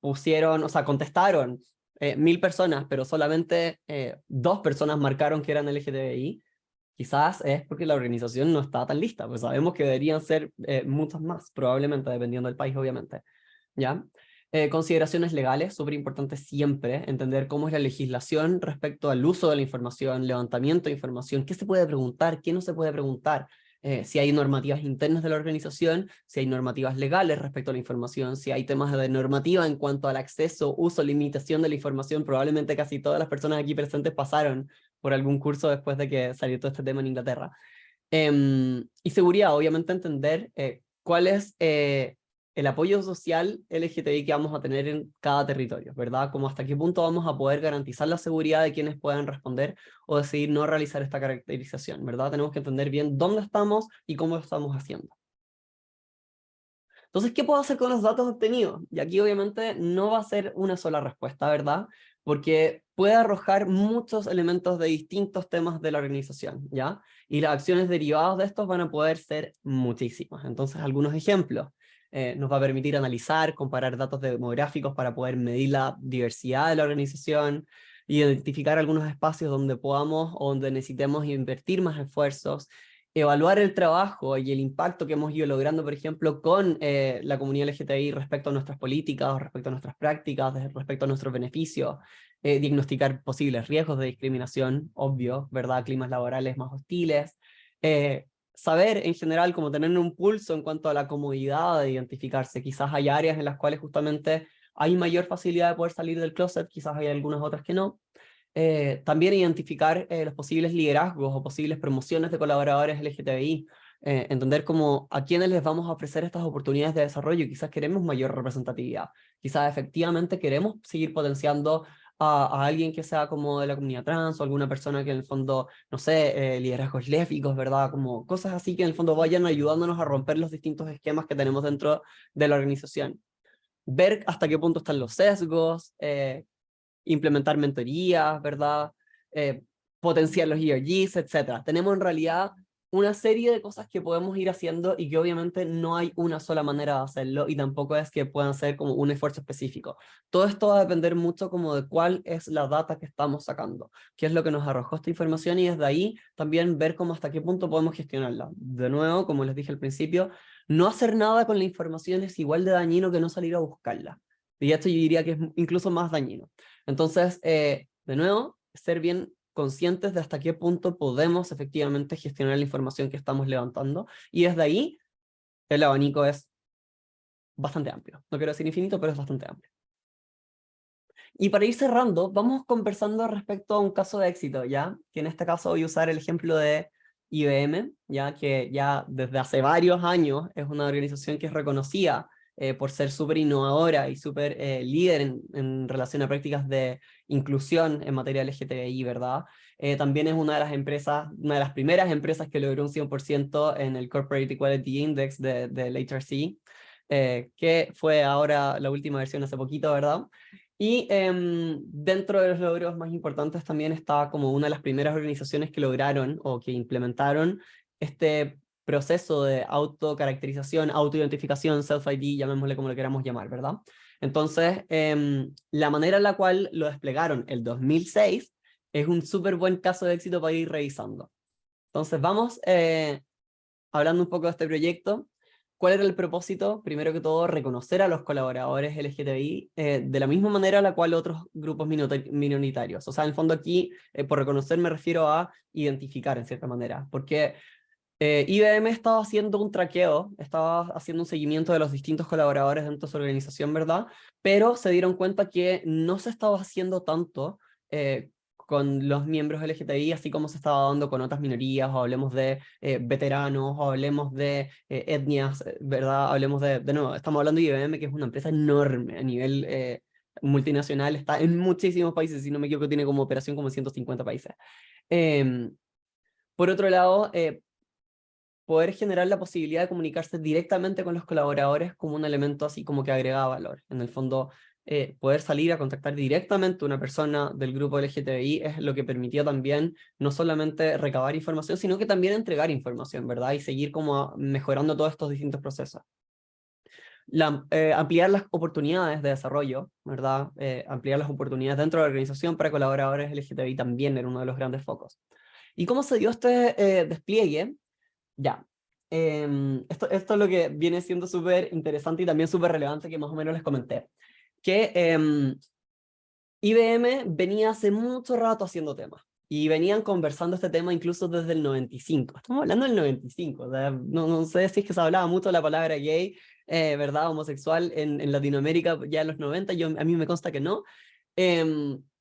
contestaron 1000 personas, pero solamente 2 personas marcaron que eran LGTBI, quizás es porque la organización no está tan lista, pues sabemos que deberían ser muchas más, probablemente, dependiendo del país, obviamente, ¿ya? Consideraciones legales, súper importante siempre, entender cómo es la legislación respecto al uso de la información, levantamiento de información, qué se puede preguntar, qué no se puede preguntar, si hay normativas internas de la organización, si hay normativas legales respecto a la información, si hay temas de normativa en cuanto al acceso, uso, limitación de la información. Probablemente casi todas las personas aquí presentes pasaron por algún curso después de que salió todo este tema en Inglaterra. Y seguridad, obviamente entender cuál es el apoyo social LGTBI que vamos a tener en cada territorio, ¿verdad? Como hasta qué punto vamos a poder garantizar la seguridad de quienes puedan responder o decidir no realizar esta caracterización, ¿verdad? Tenemos que entender bien dónde estamos y cómo lo estamos haciendo. Entonces, ¿qué puedo hacer con los datos obtenidos? Y aquí obviamente no va a ser una sola respuesta, ¿verdad? Porque puede arrojar muchos elementos de distintos temas de la organización, ¿ya? Y las acciones derivadas de estos van a poder ser muchísimas. Entonces, algunos ejemplos. Nos va a permitir analizar, comparar datos demográficos para poder medir la diversidad de la organización, identificar algunos espacios donde podamos o donde necesitemos invertir más esfuerzos, evaluar el trabajo y el impacto que hemos ido logrando, por ejemplo, con la comunidad LGTBI respecto a nuestras políticas, respecto a nuestras prácticas, respecto a nuestros beneficios, diagnosticar posibles riesgos de discriminación, obvio, ¿verdad? Climas laborales más hostiles, saber en general cómo tener un pulso en cuanto a la comodidad de identificarse. Quizás hay áreas en las cuales justamente hay mayor facilidad de poder salir del closet, quizás hay algunas otras que no. También identificar los posibles liderazgos o posibles promociones de colaboradores LGTBI, entender cómo a quiénes les vamos a ofrecer estas oportunidades de desarrollo. Quizás queremos mayor representatividad, quizás efectivamente queremos seguir potenciando a alguien que sea como de la comunidad trans, o alguna persona que en el fondo, no sé, liderazgos lésbicos, ¿verdad? Como cosas así que en el fondo vayan ayudándonos a romper los distintos esquemas que tenemos dentro de la organización. Ver hasta qué punto están los sesgos, implementar mentorías, ¿verdad? Potenciar los ERGs, etc. Tenemos en realidad una serie de cosas que podemos ir haciendo y que obviamente no hay una sola manera de hacerlo y tampoco es que puedan ser como un esfuerzo específico. Todo esto va a depender mucho como de cuál es la data que estamos sacando, qué es lo que nos arrojó esta información y desde ahí también ver cómo hasta qué punto podemos gestionarla. De nuevo, como les dije al principio, no hacer nada con la información es igual de dañino que no salir a buscarla. Y esto yo diría que es incluso más dañino. Entonces, de nuevo, ser bien conscientes de hasta qué punto podemos efectivamente gestionar la información que estamos levantando, y desde ahí el abanico es bastante amplio. No quiero decir infinito, pero es bastante amplio. Y para ir cerrando, vamos conversando respecto a un caso de éxito, ¿ya? Que en este caso voy a usar el ejemplo de IBM, ¿ya? Que ya desde hace varios años es una organización que es reconocida por ser súper innovadora y súper líder en relación a prácticas de inclusión en materia LGTBI, ¿verdad? También es una de las empresas, una de las primeras empresas que logró un 100% en el Corporate Equality Index del HRC, que fue ahora la última versión hace poquito, ¿verdad? Y dentro de los logros más importantes también está como una de las primeras organizaciones que lograron o que implementaron este proceso de autocaracterización, autoidentificación, self-ID, llamémosle como lo queramos llamar, ¿verdad? Entonces, la manera en la cual lo desplegaron el 2006 es un súper buen caso de éxito para ir revisando. Entonces, vamos hablando un poco de este proyecto. ¿Cuál era el propósito? Primero que todo, reconocer a los colaboradores LGTBI de la misma manera a la cual otros grupos minoritarios. O sea, en el fondo aquí, por reconocer me refiero a identificar en cierta manera, porque IBM estaba haciendo un traqueo, estaba haciendo un seguimiento de los distintos colaboradores dentro de su organización, ¿verdad? Pero se dieron cuenta que no se estaba haciendo tanto con los miembros LGTBI, así como se estaba dando con otras minorías, o hablemos de veteranos, o hablemos de etnias, ¿verdad? Hablemos de nuevo, estamos hablando de IBM, que es una empresa enorme a nivel multinacional, está en muchísimos países, si no me equivoco, tiene como operación como 150 países. Por otro lado, poder generar la posibilidad de comunicarse directamente con los colaboradores como un elemento así como que agrega valor. En el fondo, poder salir a contactar directamente a una persona del grupo LGTBI es lo que permitió también no solamente recabar información, sino que también entregar información, ¿verdad? Y seguir como mejorando todos estos distintos procesos. Ampliar las oportunidades de desarrollo, ¿verdad? Ampliar las oportunidades dentro de la organización para colaboradores LGTBI también era uno de los grandes focos. ¿Y cómo se dio este despliegue? Ya. Esto es lo que viene siendo súper interesante y también súper relevante que más o menos les comenté. Que IBM venía hace mucho rato haciendo temas. Y venían conversando este tema incluso desde el 95. Estamos hablando del 95. O sea, no sé si es que se hablaba mucho de la palabra gay, ¿verdad? Homosexual en Latinoamérica ya en los 90. A mí me consta que no.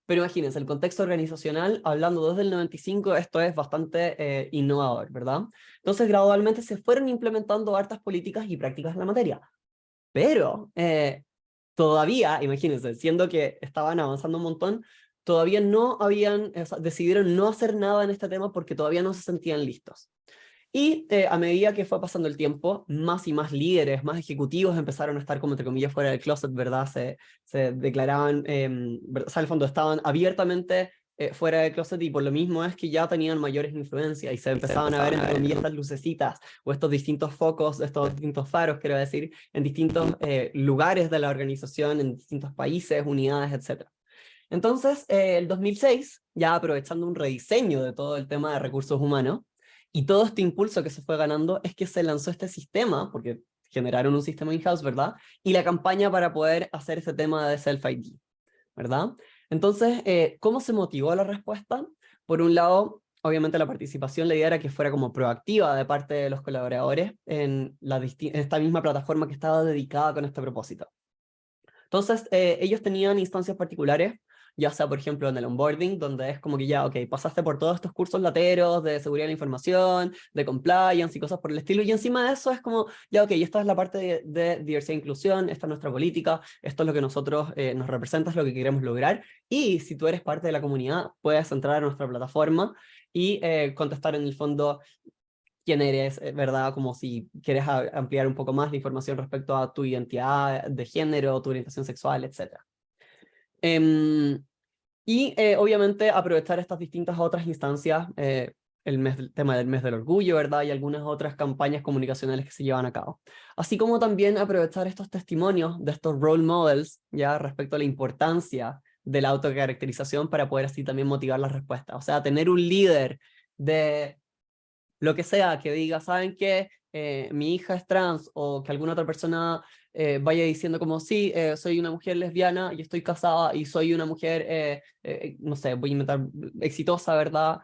Pero imagínense, el contexto organizacional, hablando desde el 95, esto es bastante innovador, ¿verdad? Entonces, gradualmente se fueron implementando hartas políticas y prácticas en la materia. Pero todavía, imagínense, siendo que estaban avanzando un montón, todavía no habían, decidieron no hacer nada en este tema porque todavía no se sentían listos. Y a medida que fue pasando el tiempo, más y más líderes, más ejecutivos empezaron a estar como entre comillas fuera del closet, ¿verdad? Se declaraban, o sea, al fondo estaban abiertamente fuera del closet y por lo mismo es que ya tenían mayores influencias y se empezaban a ver entre comillas estas lucecitas o estos distintos focos, estos distintos faros, quiero decir, en distintos lugares de la organización, en distintos países, unidades, etc. Entonces, el 2006, ya aprovechando un rediseño de todo el tema de recursos humanos, y todo este impulso que se fue ganando es que se lanzó este sistema, porque generaron un sistema in-house, ¿verdad? Y la campaña para poder hacer este tema de Self-ID, ¿verdad? Entonces, ¿cómo se motivó la respuesta? Por un lado, obviamente la participación, la idea era que fuera como proactiva de parte de los colaboradores en esta misma plataforma que estaba dedicada con este propósito. Entonces, ellos tenían instancias particulares, ya sea, por ejemplo, en el onboarding, donde es como que ya, ok, pasaste por todos estos cursos lateros de seguridad de la información, de compliance y cosas por el estilo, y encima de eso es como, ya, ok, esta es la parte de diversidad e inclusión, esta es nuestra política, esto es lo que nosotros nos representa, es lo que queremos lograr, y si tú eres parte de la comunidad, puedes entrar a nuestra plataforma y contestar en el fondo quién eres, ¿verdad? Como si quieres ampliar un poco más la información respecto a tu identidad de género, tu orientación sexual, etc. Y obviamente aprovechar estas distintas otras instancias, el tema del mes del orgullo, ¿verdad? Y algunas otras campañas comunicacionales que se llevan a cabo. Así como también aprovechar estos testimonios de estos role models, ya respecto a la importancia de la autocaracterización para poder así también motivar las respuestas. O sea, tener un líder de lo que sea, que diga, ¿saben qué? Mi hija es trans, o que alguna otra persona vaya diciendo como, sí, soy una mujer lesbiana y estoy casada y soy una mujer, no sé, voy a inventar, exitosa, ¿verdad?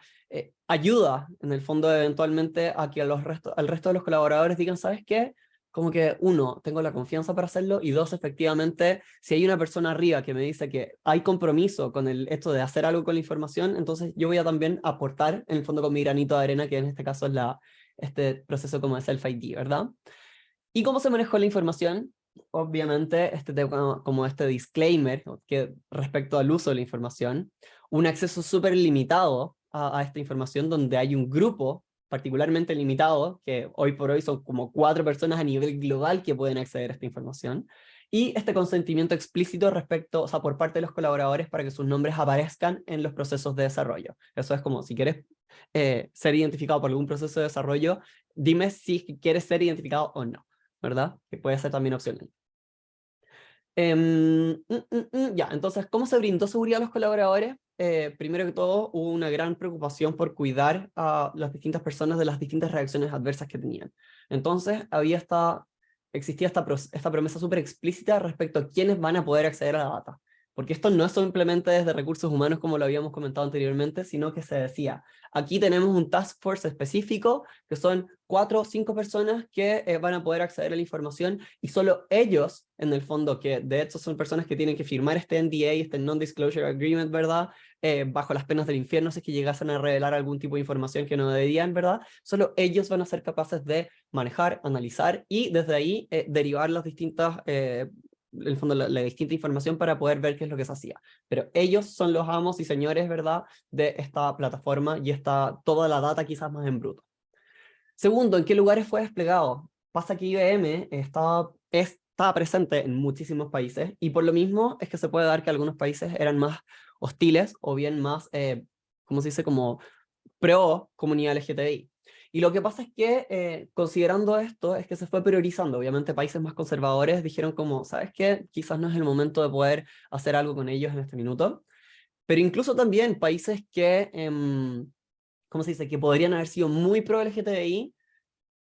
Ayuda, en el fondo, eventualmente, a que al resto de los colaboradores digan, ¿sabes qué? Como que, uno, tengo la confianza para hacerlo, y dos, efectivamente, si hay una persona arriba que me dice que hay compromiso con esto de hacer algo con la información, entonces yo voy a también aportar, en el fondo, con mi granito de arena, que en este caso es este proceso como de Self-ID, ¿verdad? ¿Y cómo se manejó la información? Obviamente, este tema, como este disclaimer, que respecto al uso de la información, un acceso súper limitado a esta información, donde hay un grupo particularmente limitado, que hoy por hoy son como 4 personas a nivel global que pueden acceder a esta información, y este consentimiento explícito respecto, o sea, por parte de los colaboradores para que sus nombres aparezcan en los procesos de desarrollo. Eso es como, si quieres ser identificado por algún proceso de desarrollo, dime si quieres ser identificado o no, ¿verdad? Que puede ser también opcional. Ya, entonces, ¿cómo se brindó seguridad a los colaboradores? Primero que todo, hubo una gran preocupación por cuidar a las distintas personas de las distintas reacciones adversas que tenían. Entonces, existía esta promesa súper explícita respecto a quiénes van a poder acceder a la data. Porque esto no es simplemente desde recursos humanos como lo habíamos comentado anteriormente, sino que se decía, aquí tenemos un task force específico, que son 4 o 5 personas que van a poder acceder a la información, y solo ellos, en el fondo, que de hecho son personas que tienen que firmar este NDA, este Non-Disclosure Agreement, ¿verdad? Bajo las penas del infierno, si es que llegasen a revelar algún tipo de información que no deberían, ¿verdad? Solo ellos van a ser capaces de manejar, analizar, y desde ahí derivar las distintas en el fondo, la distinta información para poder ver qué es lo que se hacía. Pero ellos son los amos y señores, ¿verdad?, de esta plataforma y está toda la data quizás más en bruto. Segundo, ¿en qué lugares fue desplegado? Pasa que IBM estaba presente en muchísimos países y por lo mismo es que se puede dar que algunos países eran más hostiles o bien más, ¿cómo se dice?, como pro comunidad LGTBI. Y lo que pasa es que, considerando esto, es que se fue priorizando. Obviamente países más conservadores dijeron como, ¿sabes qué? Quizás no es el momento de poder hacer algo con ellos en este minuto. Pero incluso también países que, ¿cómo se dice?, que podrían haber sido muy pro LGTBI,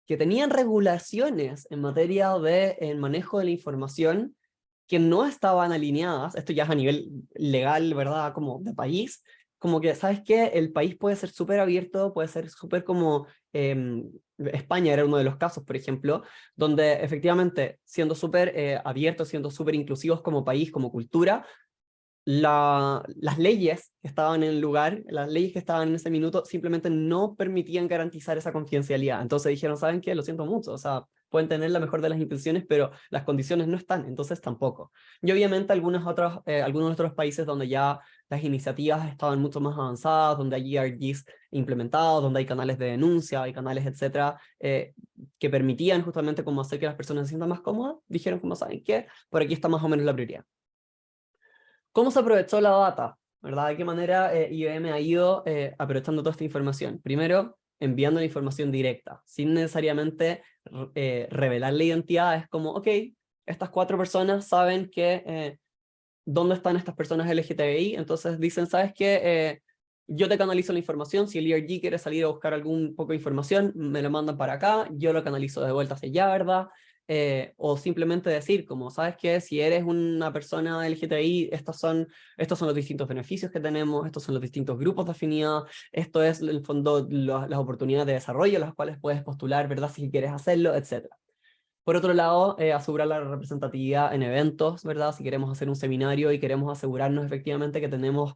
que tenían regulaciones en materia de manejo de la información que no estaban alineadas, esto ya es a nivel legal, ¿verdad?, como de país, como que, ¿sabes qué? El país puede ser súper abierto, puede ser súper como, España era uno de los casos, por ejemplo, donde efectivamente, siendo súper abiertos, siendo súper inclusivos como país, como cultura, las leyes que estaban en el lugar, las leyes que estaban en ese minuto, simplemente no permitían garantizar esa confidencialidad. Entonces dijeron, ¿saben qué? Lo siento mucho, o sea, pueden tener la mejor de las intenciones, pero las condiciones no están, entonces tampoco. Y obviamente algunos otros países donde ya las iniciativas estaban mucho más avanzadas, donde hay ERGs implementados, donde hay canales de denuncia, hay canales, etcétera, que permitían justamente como hacer que las personas se sientan más cómodas, dijeron, como saben qué, por aquí está más o menos la prioridad. ¿Cómo se aprovechó la data? ¿Verdad? ¿De qué manera IBM ha ido aprovechando toda esta información? Primero, enviando la información directa, sin necesariamente revelar la identidad. Es como, ok, estas 4 personas saben que dónde están estas personas LGTBI, entonces dicen, ¿sabes qué? Yo te canalizo la información, si el ERG quiere salir a buscar algún poco de información, me lo mandan para acá, yo lo canalizo de vuelta hacia allá, ¿verdad? O simplemente decir, como, ¿sabes qué? Si eres una persona LGTBI, estos son los distintos beneficios que tenemos, estos son los distintos grupos de afinidad, esto es, en el fondo, las oportunidades de desarrollo, las cuales puedes postular, ¿verdad? Si quieres hacerlo, etc. Por otro lado, asegurar la representatividad en eventos, ¿verdad? Si queremos hacer un seminario y queremos asegurarnos efectivamente que tenemos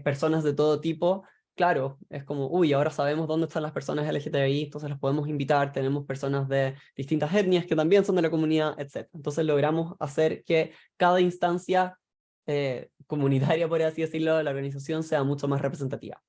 personas de todo tipo, claro, es como, uy, ahora sabemos dónde están las personas LGTBI, entonces los podemos invitar, tenemos personas de distintas etnias que también son de la comunidad, etc. Entonces logramos hacer que cada instancia comunitaria, por así decirlo, de la organización sea mucho más representativa.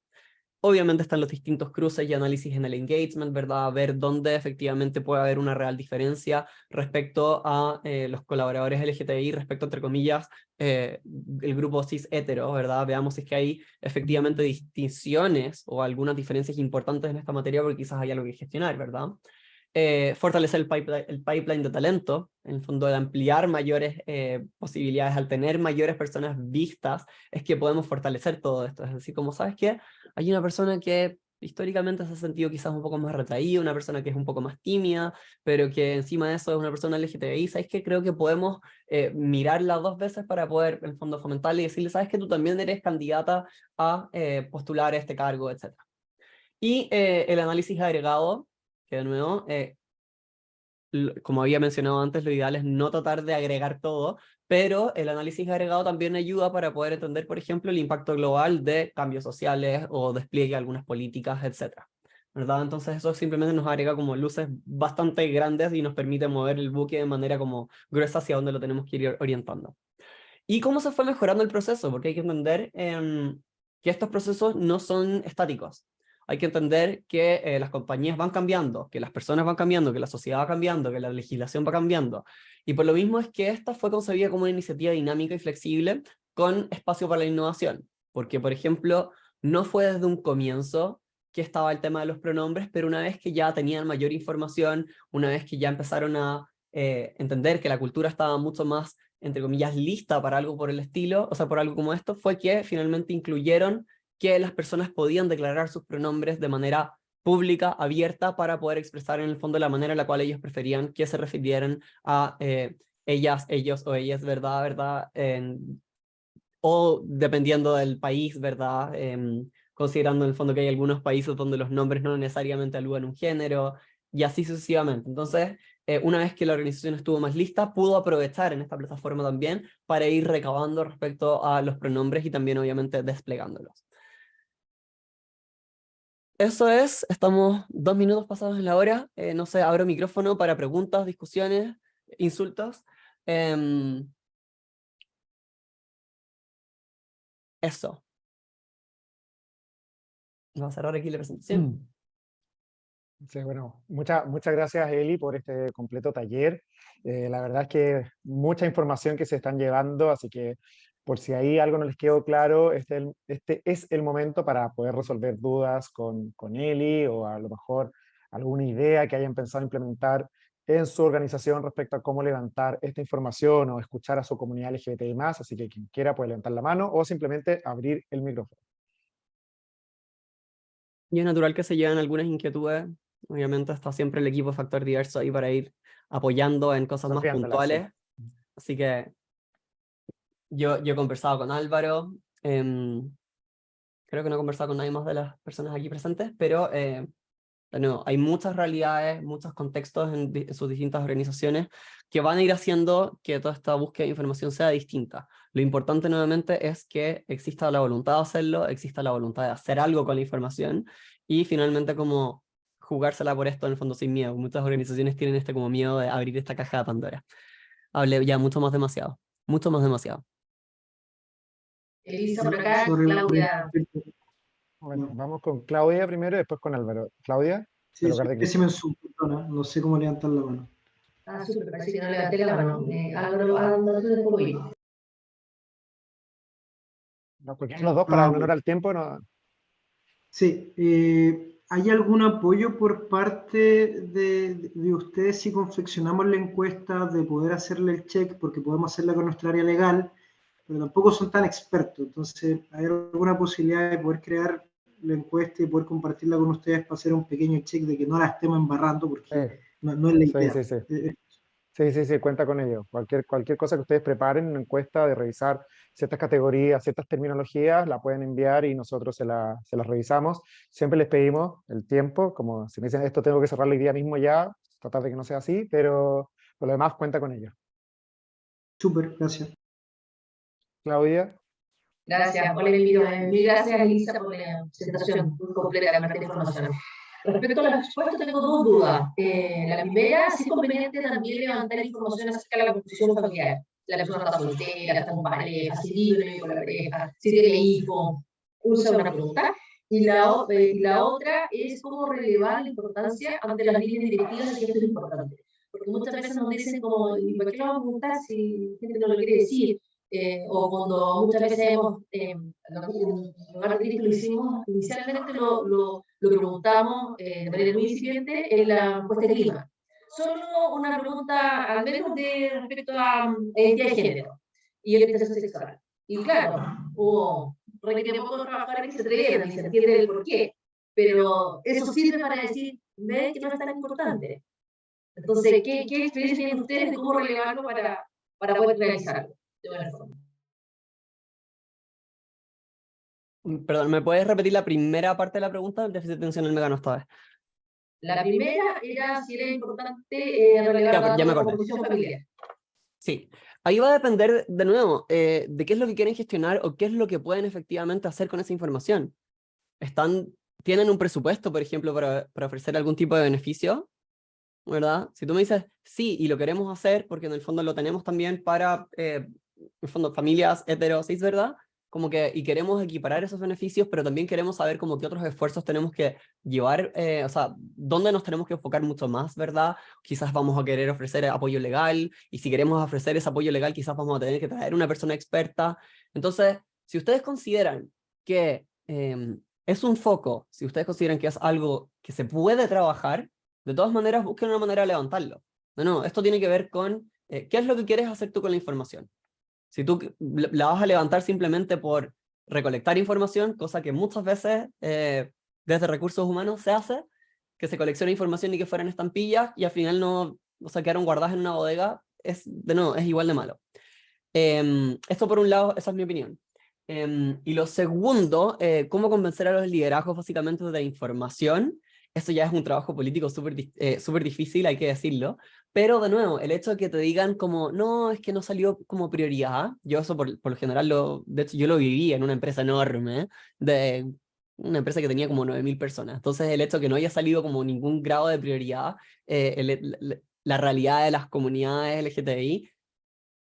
Obviamente están los distintos cruces y análisis en el engagement, ¿verdad? Ver dónde efectivamente puede haber una real diferencia respecto a los colaboradores LGTBI, respecto, entre comillas, el grupo cis hetero, ¿verdad? Veamos si es que hay efectivamente distinciones o algunas diferencias importantes en esta materia, porque quizás hay algo que gestionar, ¿verdad? Fortalecer el pipeline de talento, en el fondo de ampliar mayores posibilidades, al tener mayores personas vistas, es que podemos fortalecer todo esto. Es decir, como sabes que hay una persona que históricamente se ha sentido quizás un poco más retraída, una persona que es un poco más tímida, pero que encima de eso es una persona LGTBI, ¿sabes qué? Creo que podemos mirarla 2 veces para poder, en el fondo, fomentarle y decirle, ¿sabes que tú también eres candidata a postular este cargo, etcétera? Y el análisis agregado, que de nuevo, como había mencionado antes, lo ideal es no tratar de agregar todo, pero el análisis agregado también ayuda para poder entender, por ejemplo, el impacto global de cambios sociales o despliegue de algunas políticas, etc. ¿Verdad? Entonces eso simplemente nos agrega como luces bastante grandes y nos permite mover el buque de manera como gruesa hacia donde lo tenemos que ir orientando. ¿Y cómo se fue mejorando el proceso? Porque hay que entender que estos procesos no son estáticos. Hay que entender que las compañías van cambiando, que las personas van cambiando, que la sociedad va cambiando, que la legislación va cambiando. Y por lo mismo es que esta fue concebida como una iniciativa dinámica y flexible con espacio para la innovación. Porque, por ejemplo, no fue desde un comienzo que estaba el tema de los pronombres, pero una vez que ya tenían mayor información, una vez que ya empezaron a entender que la cultura estaba mucho más, entre comillas, lista para algo por el estilo, o sea, por algo como esto, fue que finalmente incluyeron que las personas podían declarar sus pronombres de manera pública, abierta, para poder expresar en el fondo la manera en la cual ellos preferían que se refirieran a ellas, ellos o ellas, ¿verdad? ¿Verdad? O dependiendo del país, ¿verdad? Considerando en el fondo que hay algunos países donde los nombres no necesariamente aluden un género, y así sucesivamente. Entonces, una vez que la organización estuvo más lista, pudo aprovechar en esta plataforma también para ir recabando respecto a los pronombres y también obviamente desplegándolos. Eso es, estamos 2 minutos pasados en la hora. No sé, abro micrófono para preguntas, discusiones, insultos. Eso. Vamos a cerrar aquí la presentación. Sí, bueno, muchas gracias, Eli, por este completo taller. La verdad es que mucha información que se están llevando, así que por si ahí algo no les quedó claro, este es el momento para poder resolver dudas con Eli, o a lo mejor alguna idea que hayan pensado implementar en su organización respecto a cómo levantar esta información o escuchar a su comunidad LGBTI+, así que quien quiera puede levantar la mano o simplemente abrir el micrófono. Y es natural que se lleven algunas inquietudes. Obviamente está siempre el equipo Factor Diverso ahí para ir apoyando en cosas más Resolviéndolas, sí. puntuales. Así que yo he conversado con Álvaro. Creo que no he conversado con nadie más de las personas aquí presentes, pero de nuevo, hay muchas realidades, muchos contextos en sus distintas organizaciones que van a ir haciendo que toda esta búsqueda de información sea distinta. Lo importante nuevamente es que exista la voluntad de hacerlo, exista la voluntad de hacer algo con la información y finalmente como jugársela por esto en el fondo sin miedo. Muchas organizaciones tienen este como miedo de abrir esta caja de Pandora. Hablé ya mucho más demasiado, mucho más demasiado. Elisa por acá, Sorry, Claudia. Bueno, vamos con Claudia primero y después con Álvaro. Claudia, Sí, del hogar de soy Cristo. pésimo en su perdona, no sé cómo levantar la mano. Ah, súper, parece que no levanté la mano. Álvaro, anda tú de pollo. No, cualquiera de los dos, para honor al tiempo, no. Sí, ¿hay algún apoyo por parte de ustedes si confeccionamos la encuesta de poder hacerle el check? Porque podemos hacerla con nuestra área legal, pero tampoco son tan expertos. Entonces, ¿hay alguna posibilidad de poder crear la encuesta y poder compartirla con ustedes para hacer un pequeño check de que no la estemos embarrando? Porque no es la Sí, idea. sí, sí. Sí, cuenta con ello. Cualquier cosa que ustedes preparen, una encuesta de revisar ciertas categorías, ciertas terminologías, la pueden enviar y nosotros se las revisamos. Siempre les pedimos el tiempo, como si me dicen esto tengo que cerrarlo el día mismo ya, tratar de que no sea así, pero por lo demás cuenta con ello. Súper, gracias. Claudia. Gracias, hola Emilio. Mil gracias, Elisa, por la presentación muy completa de la información. Respecto a la respuesta, tengo dos dudas. La primera, si es conveniente también levantar información acerca de la composición familiar. La persona está soltera, está con pareja, si libre con la pareja, si tiene hijos. Esa es una pregunta. Y la otra es cómo relevar la importancia ante las líneas directivas de que esto es importante. Porque muchas veces nos dicen como, ¿y por qué lo vamos a preguntar si la gente no lo quiere decir? O cuando muchas veces hemos, en lugar de Cristo lo hicimos, inicialmente lo preguntamos de manera muy incipiente en la encuesta de clima. Solo una pregunta, al menos respecto a identidad de género y orientación sexual. Y claro, hubo requerimos pocos trabajadores que se atrevieron y se entiende el porqué, pero eso sirve para decir, ven que no es tan importante. Entonces, ¿qué experiencia tienen ustedes de cómo relevarlo para poder realizarlo de buena forma? Perdón, ¿me puedes repetir la primera parte de la pregunta? El déficit atencional me ganó esta vez. La primera era si era importante relevar Ya datos me de acordé. composición familiar. Sí, ahí va a depender de nuevo de qué es lo que quieren gestionar o qué es lo que pueden efectivamente hacer con esa información. ¿Tienen un presupuesto, por ejemplo, para ofrecer algún tipo de beneficio? ¿Verdad? Si tú me dices, sí, y lo queremos hacer porque en el fondo lo tenemos también para, en el fondo, familias heteros, ¿sí? ¿Verdad? Como que, y queremos equiparar esos beneficios, pero también queremos saber como qué otros esfuerzos tenemos que llevar, o sea, dónde nos tenemos que enfocar mucho más, ¿verdad? Quizás vamos a querer ofrecer apoyo legal, y si queremos ofrecer ese apoyo legal, quizás vamos a tener que traer una persona experta. Entonces, si ustedes consideran que es un foco, si ustedes consideran que es algo que se puede trabajar, de todas maneras busquen una manera de levantarlo. No, esto tiene que ver con qué es lo que quieres hacer tú con la información. Si tú la vas a levantar simplemente por recolectar información, cosa que muchas veces desde recursos humanos se hace, que se colecciona información y que fueran estampillas y al final no, o sea, quedaron guardadas en una bodega, es igual de malo. Esto por un lado, esa es mi opinión. Y lo segundo, cómo convencer a los liderazgos básicamente de la información. Esto ya es un trabajo político súper difícil, hay que decirlo, pero de nuevo, el hecho de que te digan como, no, es que no salió como prioridad, yo eso por lo general, de hecho yo lo viví en una empresa enorme, de una empresa que tenía como 9.000 personas, entonces el hecho de que no haya salido como ningún grado de prioridad, la realidad de las comunidades LGTBI,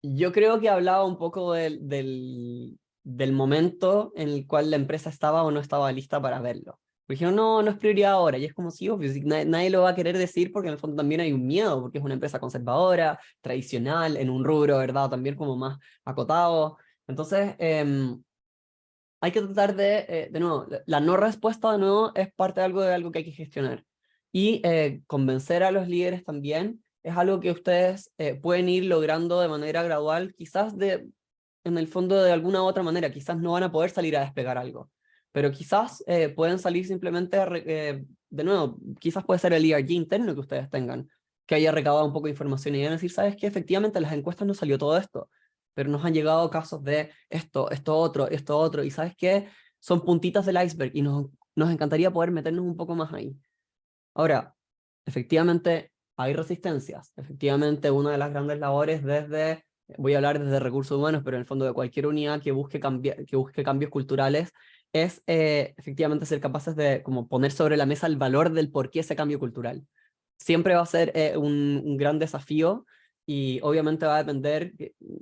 yo creo que hablaba un poco de del momento en el cual la empresa estaba o no estaba lista para verlo. Porque dijeron, no, no es prioridad ahora, y es como si, obvio, si nadie lo va a querer decir porque en el fondo también hay un miedo, porque es una empresa conservadora, tradicional, en un rubro, ¿verdad? También como más acotado. Entonces, hay que tratar de nuevo, la no respuesta de nuevo es parte de algo que hay que gestionar. Y convencer a los líderes también es algo que ustedes pueden ir logrando de manera gradual, quizás en el fondo de alguna u otra manera, quizás no van a poder salir a despegar algo, pero quizás pueden salir simplemente, de nuevo, quizás puede ser el ERG interno que ustedes tengan, que haya recabado un poco de información y van a decir, ¿sabes qué? Efectivamente, en las encuestas no salió todo esto, pero nos han llegado casos de esto otro, y ¿sabes qué? Son puntitas del iceberg y nos encantaría poder meternos un poco más ahí. Ahora, efectivamente, hay resistencias. Efectivamente, una de las grandes labores voy a hablar desde recursos humanos, pero en el fondo de cualquier unidad que busque cambios culturales, es efectivamente ser capaces de como poner sobre la mesa el valor del por qué ese cambio cultural. Siempre va a ser un gran desafío y obviamente va a depender,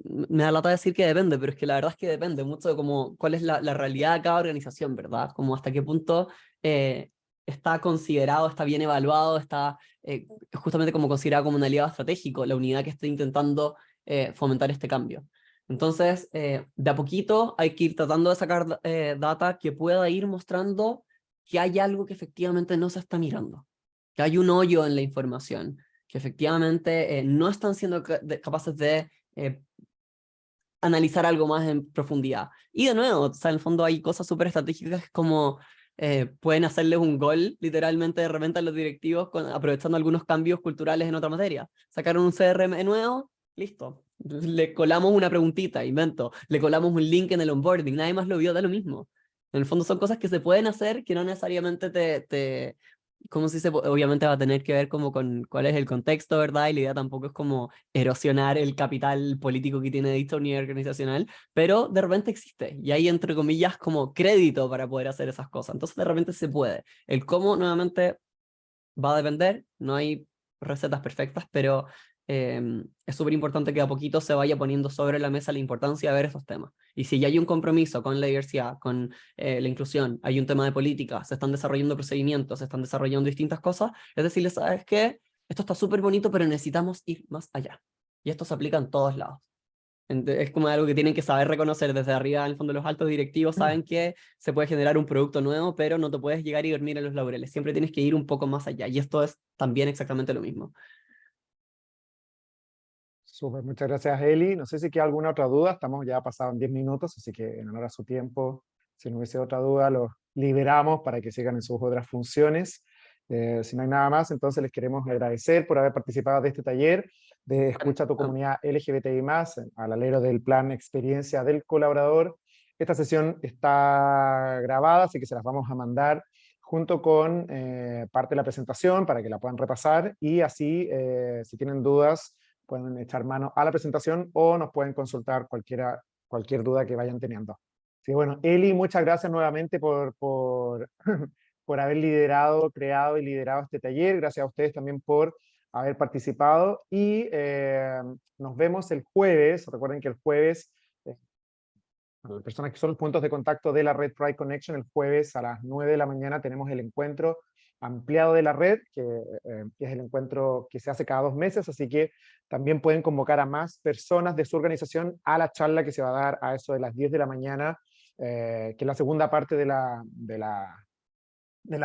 me da lata decir que depende, pero es que la verdad es que depende mucho de cuál es la realidad de cada organización, ¿verdad? Como hasta qué punto está considerado, está bien evaluado, está justamente como considerado como un aliado estratégico, la unidad que está intentando fomentar este cambio. Entonces, de a poquito hay que ir tratando de sacar data que pueda ir mostrando que hay algo que efectivamente no se está mirando, que hay un hoyo en la información, que efectivamente no están siendo capaces de analizar algo más en profundidad. Y de nuevo, o sea, en el fondo hay cosas súper estratégicas como pueden hacerles un gol literalmente de repente a los directivos aprovechando algunos cambios culturales en otra materia. Sacaron un CRM nuevo, listo. Le colamos una preguntita, invento. Le colamos un link en el onboarding, nadie más lo vio, da lo mismo. En el fondo son cosas que se pueden hacer que no necesariamente como si obviamente va a tener que ver como con cuál es el contexto, ¿verdad? Y la idea tampoco es como erosionar el capital político que tiene dicha unidad organizacional, pero de repente existe, y hay entre comillas como crédito para poder hacer esas cosas, entonces de repente se puede. El cómo nuevamente va a depender, no hay recetas perfectas, pero es súper importante que a poquito se vaya poniendo sobre la mesa la importancia de ver esos temas. Y si ya hay un compromiso con la diversidad, con la inclusión, hay un tema de política, se están desarrollando procedimientos, se están desarrollando distintas cosas, es decirles, ¿sabes qué? Esto está súper bonito, pero necesitamos ir más allá. Y esto se aplica en todos lados. Es como algo que tienen que saber reconocer desde arriba, en el fondo los altos directivos saben que se puede generar un producto nuevo, pero no te puedes llegar y dormir en los laureles, siempre tienes que ir un poco más allá, y esto es también exactamente lo mismo. Súper, muchas gracias, Eli. No sé si queda alguna otra duda, estamos ya pasados en 10 minutos, así que en honor a su tiempo, si no hubiese otra duda, los liberamos para que sigan en sus otras funciones. Si no hay nada más, entonces les queremos agradecer por haber participado de este taller de Escucha a tu comunidad LGBTI+, al alero del plan Experiencia del Colaborador. Esta sesión está grabada, así que se las vamos a mandar junto con parte de la presentación para que la puedan repasar, y así, si tienen dudas, pueden echar mano a la presentación o nos pueden consultar cualquier duda que vayan teniendo. Sí, bueno, Eli, muchas gracias nuevamente por haber creado y liderado este taller. Gracias a ustedes también por haber participado, y nos vemos el jueves. Recuerden que el jueves, las personas que son los puntos de contacto de la red Pride Connection, el jueves a las 9 de la mañana tenemos el encuentro ampliado de la red, que es el encuentro que se hace cada 2 meses, así que también pueden convocar a más personas de su organización a la charla que se va a dar a eso de las 10 de la mañana, que es la segunda parte de la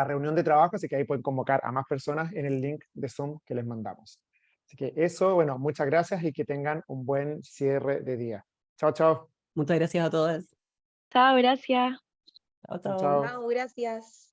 reunión de trabajo, así que ahí pueden convocar a más personas en el link de Zoom que les mandamos. Así que eso, bueno, muchas gracias y que tengan un buen cierre de día. Chao, chao. Muchas gracias a todos. Chao, gracias. Chao, Chao, chao. chao. Chao, gracias.